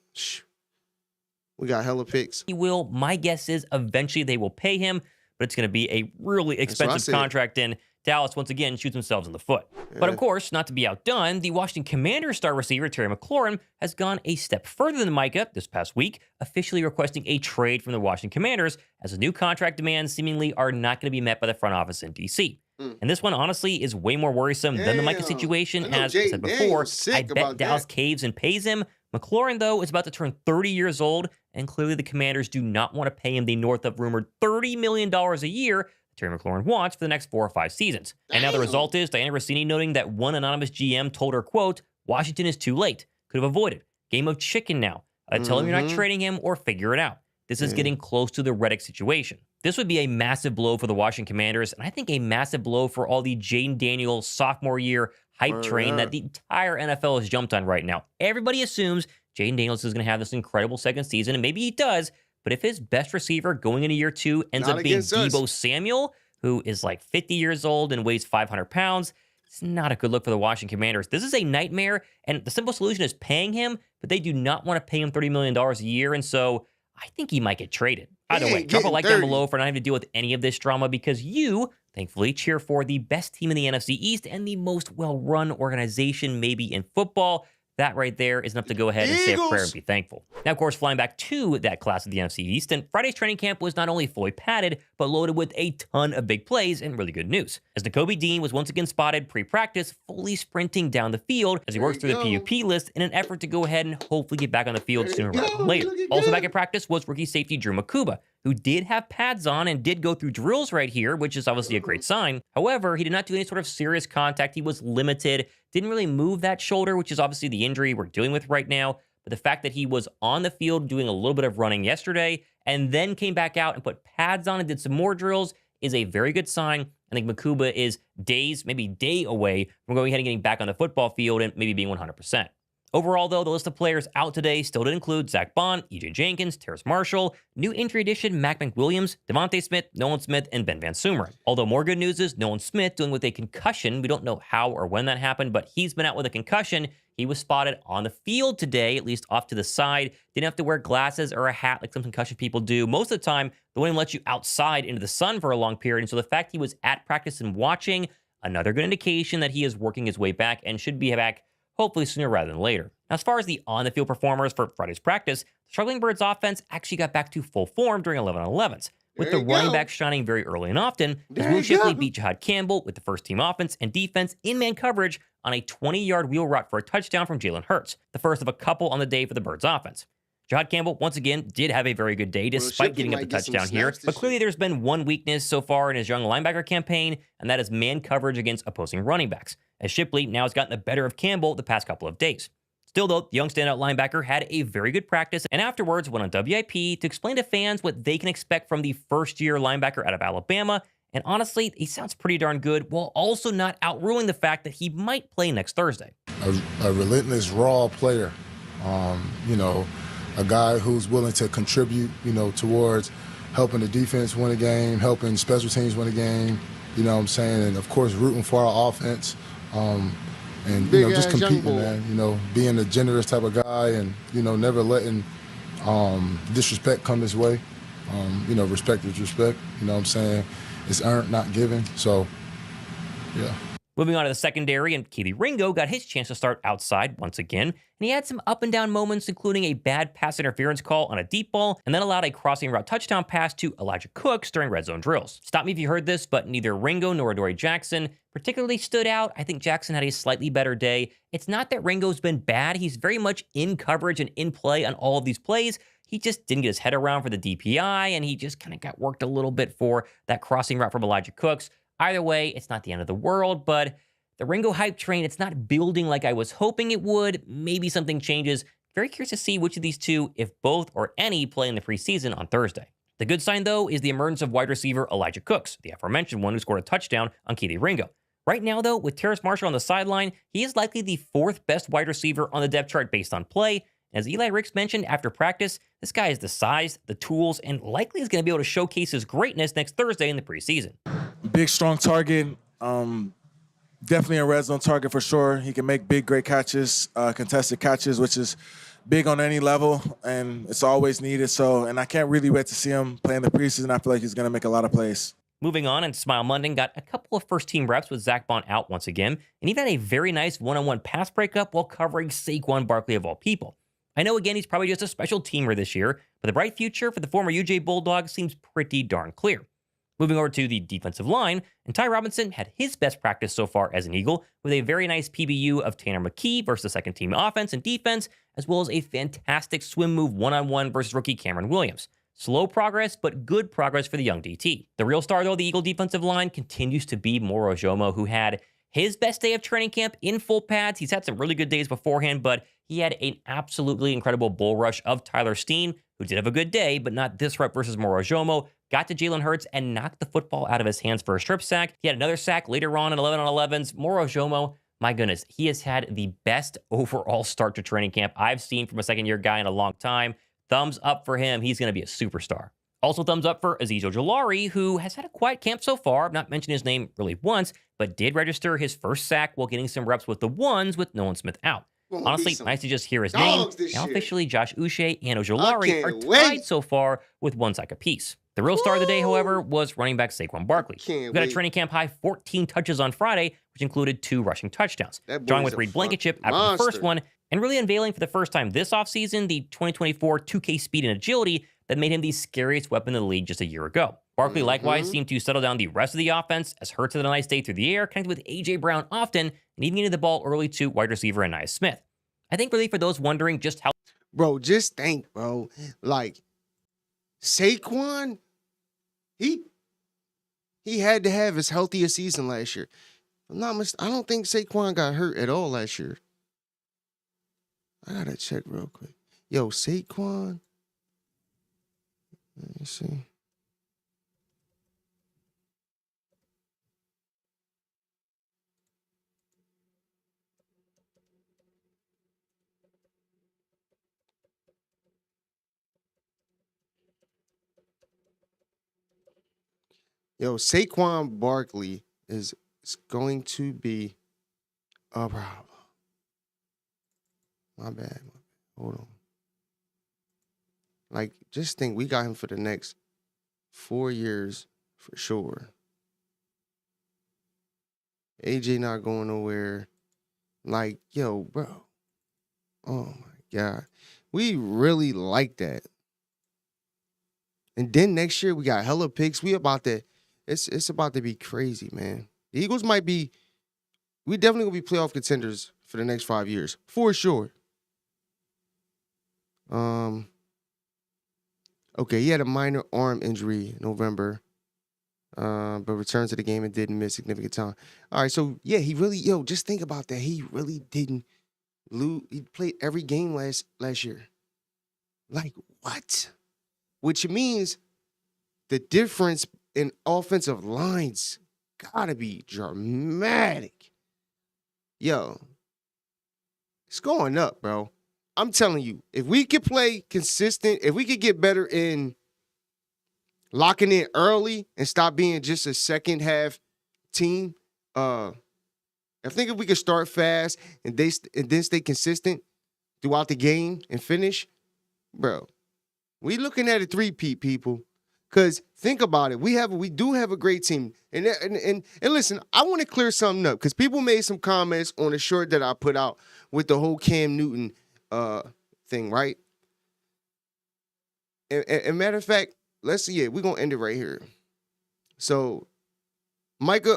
hella picks.
He will. My guess is eventually they will pay him, but it's going to be a really expensive contract, and Dallas, once again, shoots themselves in the foot. Yeah. But of course, not to be outdone, the Washington Commanders star receiver Terry McLaurin has gone a step further than Mica this past week, officially requesting a trade from the Washington Commanders, as the new contract demands seemingly are not going to to be met by the front office in D.C. And this one, honestly, is way more worrisome than the Mica situation. As I said before, I bet Dallas caves and pays him. McLaurin, though, is about to turn 30 years old, and clearly the Commanders do not want to pay him the north of rumored $30 million a year Terry McLaurin wants for the next 4 or 5 seasons. And now the result is Diana Rossini noting that one anonymous GM told her, quote, "Washington is too late. Could have avoided. Game of chicken now. Tell him you're not trading him or figure it out. This is getting close to the Reddick situation." This would be a massive blow for the Washington Commanders, and I think a massive blow for all the Jaden Daniels sophomore year hype train that the entire NFL has jumped on right now. Everybody assumes Jaden Daniels is going to have this incredible second season, and maybe he does. But if his best receiver going into year 2 ends up being Deebo Samuel, who is like 50 years old and weighs 500 pounds, it's not a good look for the Washington Commanders. This is a nightmare, and the simple solution is paying him, but they do not want to pay him $30 million a year, and so I think he might get traded. Either way, drop a like down below for not having to deal with any of this drama, because you, thankfully, cheer for the best team in the NFC East and the most well-run organization maybe in football. That right there is enough to go ahead and say a prayer and be thankful. Now, of course, flying back to that class of the NFC East, and Friday's training camp was not only fully padded, but loaded with a ton of big plays and really good news. As Nakobe Dean was once again spotted pre-practice, fully sprinting down the field as he works through the PUP list in an effort to go ahead and hopefully get back on the field sooner rather than later. Also back at practice was rookie safety Drew Makuba, who did have pads on and did go through drills right here, which is obviously a great sign. However, he did not do any sort of serious contact. He was limited, didn't really move that shoulder, which is obviously the injury we're dealing with right now. But the fact that he was on the field doing a little bit of running yesterday and then came back out and put pads on and did some more drills is a very good sign. I think Makuba is days, maybe day away from going ahead and getting back on the football field and maybe being 100%. Overall, though, the list of players out today still did include Zach Bond, E.J. Jenkins, Terrace Marshall, new injury addition Mac McWilliams, Devontae Smith, Nolan Smith, and Ben Van Sumeren. Although more good news is Nolan Smith dealing with a concussion. We don't know how or when that happened, but he's been out with a concussion. He was spotted on the field today, at least off to the side. Didn't have to wear glasses or a hat like some concussion people do. Most of the time, they won't even let you outside into the sun for a long period. And so the fact he was at practice and watching, another good indication that he is working his way back and should be back hopefully sooner rather than later. Now, as far as the on-the-field performers for Friday's practice, the Struggling Birds offense actually got back to full form during 11-on-11s, with the running backs shining very early and often, as Will Shipley beat Jahad Campbell with the first-team offense and defense in man coverage on a 20-yard wheel route for a touchdown from Jalen Hurts, the first of a couple on the day for the Birds offense. Jahad Campbell, once again, did have a very good day despite getting up the touchdown here, but clearly there's been one weakness so far in his young linebacker campaign, and that is man coverage against opposing running backs, as Shipley now has gotten the better of Campbell the past couple of days. Still, though, the young standout linebacker had a very good practice and afterwards went on WIP to explain to fans what they can expect from the first-year linebacker out of Alabama, and honestly, he sounds pretty darn good while also not outruling the fact that he might play next Thursday.
A relentless, raw player, a guy who's willing to contribute, towards helping the defense win a game, helping special teams win a game, you know what I'm saying, and of course rooting for our offense. And just competing, man. Being a generous type of guy, and never letting disrespect come his way. Respect is respect. You know what I'm saying? It's earned, not given. So, yeah.
Moving on to the secondary, and Keely Ringo got his chance to start outside once again, and he had some up and down moments, including a bad pass interference call on a deep ball, and then allowed a crossing route touchdown pass to Elijah Cooks during red zone drills. Stop me if you heard this, but neither Ringo nor Adoree Jackson particularly stood out. I think Jackson had a slightly better day. It's not that Ringo's been bad. He's very much in coverage and in play on all of these plays. He just didn't get his head around for the DPI, and he just kind of got worked a little bit for that crossing route from Elijah Cooks. Either way, it's not the end of the world, but the Ringo hype train, it's not building like I was hoping it would. Maybe something changes. Very curious to see which of these two, if both or any, play in the preseason on Thursday. The good sign, though, is the emergence of wide receiver Elijah Cooks, the aforementioned one who scored a touchdown on Keely Ringo. Right now, though, with Terrace Marshall on the sideline, he is likely the fourth best wide receiver on the depth chart based on play. As Eli Ricks mentioned after practice, this guy has the size, the tools, and likely is going to be able to showcase his greatness next Thursday in the preseason.
Big, strong target. Definitely a red zone target for sure. He can make big, great catches, contested catches, which is big on any level, and it's always needed. And I can't really wait to see him play in the preseason. I feel like he's going to make a lot of plays.
Moving on, and Smile Munden got a couple of first-team reps with Zach Bond out once again, and even had a very nice one-on-one pass breakup while covering Saquon Barkley of all people. I know, again, he's probably just a special teamer this year, but the bright future for the former UJ Bulldog seems pretty darn clear. Moving over to the defensive line, and Ty Robinson had his best practice so far as an Eagle, with a very nice PBU of Tanner McKee versus the second-team offense and defense, as well as a fantastic swim move one-on-one versus rookie Cameron Williams. Slow progress, but good progress for the young DT. The real star, though, of the Eagle defensive line continues to be Moro Ojomo, who had his best day of training camp in full pads. He's had some really good days beforehand, but he had an absolutely incredible bull rush of Tyler Steen, who did have a good day, but not this rep versus Moro Ojomo. Got to Jalen Hurts and knocked the football out of his hands for a strip sack. He had another sack later on in 11-on-11s. Moro Ojomo, my goodness, he has had the best overall start to training camp I've seen from a second-year guy in a long time. Thumbs up for him. He's going to be a superstar. Also, thumbs up for Azeez Ojulari, who has had a quiet camp so far. I've not mentioned his name really once, but did register his first sack while getting some reps with the ones with Nolan Smith out. Honestly, nice to just hear his name. Now officially, Josh Uche and Ojulari are tied so far with 1 sack apiece. The real star of the day, however, was running back Saquon Barkley, who got a training camp high 14 touches on Friday, which included 2 rushing touchdowns. Drawing with Reed Blankenship after the first one, and really unveiling for the first time this offseason the 2024 2K speed and agility that made him the scariest weapon in the league just a year ago. Barkley likewise seemed to settle down the rest of the offense as Hurts had a nice day through the air, connected with A.J. Brown often, and even getting the ball early to wide receiver Anais Smith. I think really for those wondering just how...
Bro, just think, bro. Like, Saquon, he had to have his healthiest season last year. I don't think Saquon got hurt at all last year. I gotta check real quick. Yo, Saquon. Let me see. Yo, Saquon Barkley is going to be a problem. My bad. Hold on. Like, just think, we got him for the next 4 years for sure. AJ not going nowhere. Like, yo, bro. Oh my God. We really like that. And then next year we got hella picks. We about to, it's about to be crazy, man. The Eagles might be, we definitely gonna be playoff contenders for the next 5 years. For sure. Okay, he had a minor arm injury in November. But returned to the game and didn't miss significant time. All right, so yeah, he really, just think about that. He really didn't lose. He played every game last year. Like, what? Which means the difference in offensive lines gotta be dramatic. Yo, it's going up, bro. I'm telling you, if we could play consistent, if we could get better in locking in early and stop being just a second half team, I think if we could start fast and then stay consistent throughout the game and finish, bro, we looking at a three-peat, people. Because think about it, we do have a great team. And listen, I want to clear something up because people made some comments on the short that I put out with the whole Cam Newton thing, right? And matter of fact, let's see it. We're gonna end it right here. So Mica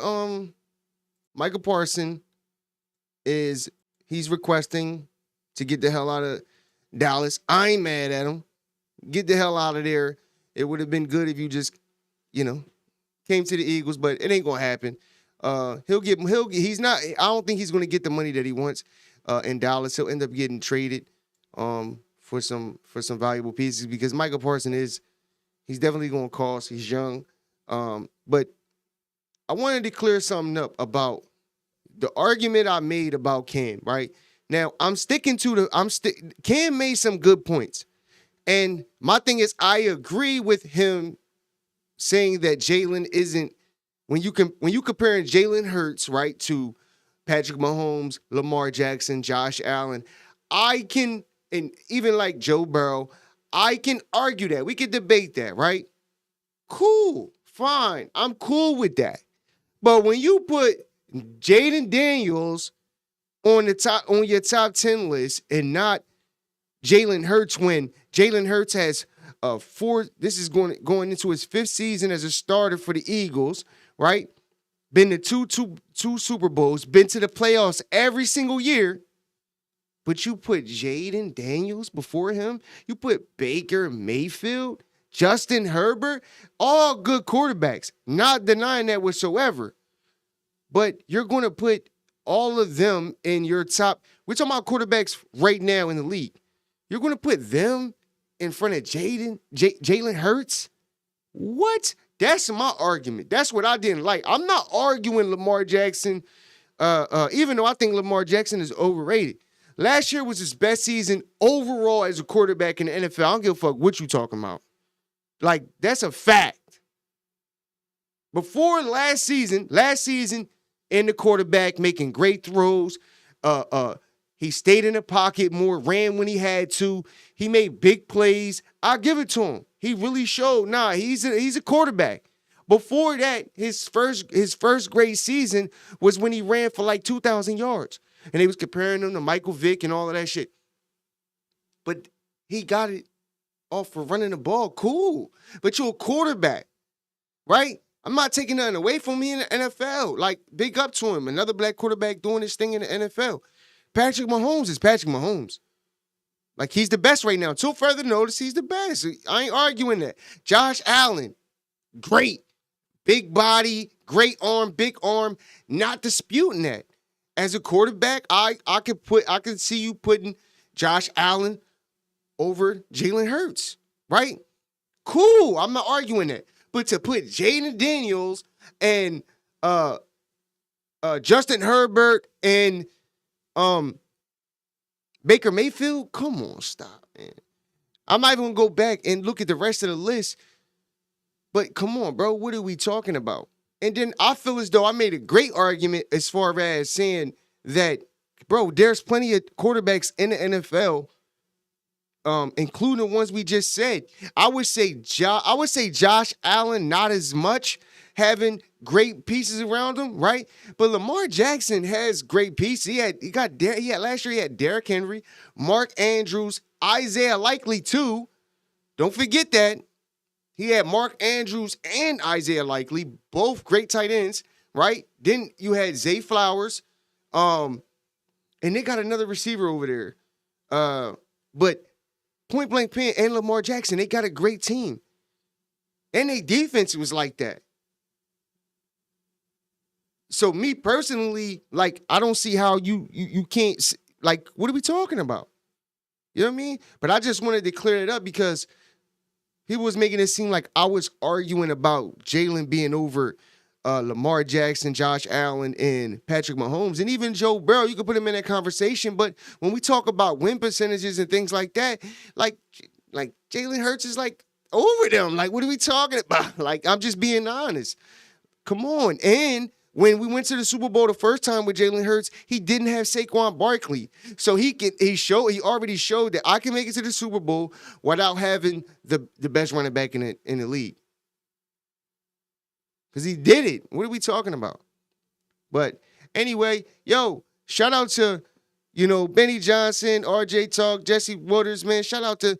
Parsons he's requesting to get the hell out of Dallas. I ain't mad at him. Get the hell out of there. It would have been good if you just, came to the Eagles, but it ain't gonna happen. He's not, I don't think he's gonna get the money that he wants in Dallas. He'll end up getting traded for some valuable pieces because Mica Parsons he's definitely gonna cost. He's young. But I wanted to clear something up about the argument I made about Cam, right? Now, I'm sticking to Cam made some good points. And my thing is, I agree with him saying that Jalen isn't, when you comparing Jalen Hurts, right, to Patrick Mahomes, Lamar Jackson, Josh Allen, and even like Joe Burrow, I can argue that. We can debate that, right? Cool, fine. I'm cool with that. But when you put Jaden Daniels on your top 10 list and not Jalen Hurts, when Jalen Hurts has this is going into his 5th season as a starter for the Eagles, right? Been to two Super Bowls, been to the playoffs every single year. But you put Jaden Daniels before him. You put Baker Mayfield, Justin Herbert, all good quarterbacks. Not denying that whatsoever. But you're going to put all of them in your top. We're talking about quarterbacks right now in the league. You're going to put them in front of Jalen Hurts? What? That's my argument. That's what I didn't like. I'm not arguing Lamar Jackson, even though I think Lamar Jackson is overrated. Last year was his best season overall as a quarterback in the NFL. I don't give a fuck what you talking about. Like, that's a fact. Before last season, in the quarterback making great throws. He stayed in the pocket more, ran when he had to. He made big plays. I'll give it to him. He really showed, he's a quarterback. Before that, his first great season was when he ran for like 2,000 yards. And they was comparing him to Michael Vick and all of that shit. But he got it off for running the ball. Cool. But you're a quarterback, right? I'm not taking nothing away from me in the NFL. Like, big up to him. Another black quarterback doing his thing in the NFL. Patrick Mahomes is Patrick Mahomes. Like, he's the best right now. Until further notice, he's the best. I ain't arguing that. Josh Allen, great. Big body, great arm, big arm. Not disputing that. As a quarterback, I could see you putting Josh Allen over Jalen Hurts, right? Cool. I'm not arguing that. But to put Jaden Daniels and Justin Herbert and Baker Mayfield, come on, stop, man. I'm not even going to go back and look at the rest of the list. But come on, bro, what are we talking about? And then I feel as though I made a great argument as far as saying that, bro, there's plenty of quarterbacks in the NFL, including the ones we just said. I would say Josh Allen, not as much, having great pieces around him, right? But Lamar Jackson has great pieces. Last year he had Derrick Henry, Mark Andrews, Isaiah Likely too. Don't forget that. He had Mark Andrews and Isaiah Likely, both great tight ends, right? Then you had Zay Flowers, and they got another receiver over there. But point blank pen and Lamar Jackson, they got a great team. And their defense was like that. So me personally, like, I don't see how you can't, like, what are we talking about? You know what I mean? But I just wanted to clear it up because people was making it seem like I was arguing about Jalen being over Lamar Jackson, Josh Allen, and Patrick Mahomes. And even Joe Burrow, you could put him in that conversation. But when we talk about win percentages and things like that, like Jalen Hurts is like over them. Like, what are we talking about? Like, I'm just being honest. Come on. And when we went to the Super Bowl the first time with Jalen Hurts, he didn't have Saquon Barkley. So he already showed that I can make it to the Super Bowl without having the best running back in the league. Because he did it. What are we talking about? But anyway, yo, shout out to, Benny Johnson, RJ Talk, Jesse Waters, man. Shout out to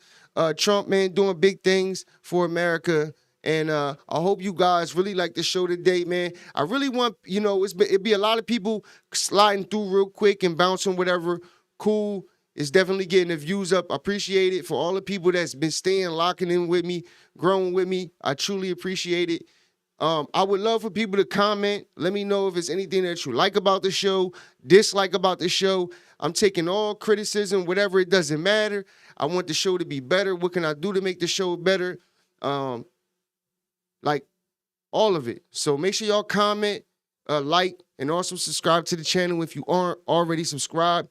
Trump, man, doing big things for America. And I hope you guys really like the show today, man. I really want, it'd be a lot of people sliding through real quick and bouncing whatever. Cool. It's definitely getting the views up. I appreciate it for all the people that's been staying, locking in with me, growing with me. I truly appreciate it. I would love for people to comment. Let me know if it's anything that you like about the show, dislike about the show. I'm taking all criticism, whatever, it doesn't matter. I want the show to be better. What can I do to make the show better? Like, all of it. So make sure y'all comment, like, and also subscribe to the channel if you aren't already subscribed.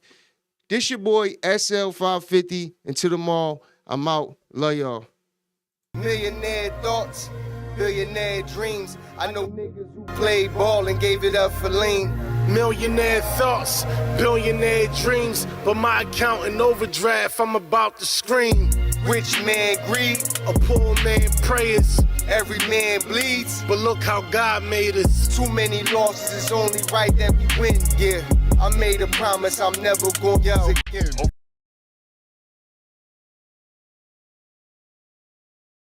This your boy, SL550. Until tomorrow, I'm out. Love y'all. Millionaire thoughts, billionaire dreams. I know niggas who played ball and gave it up for lean.
Millionaire thoughts, billionaire dreams, but my account in overdraft, I'm about to scream.
Rich man greed,
a poor man prayers.
Every man bleeds,
but look how God made us.
Too many losses, it's only right that we win. Yeah, I made a promise I'm never gonna lose again.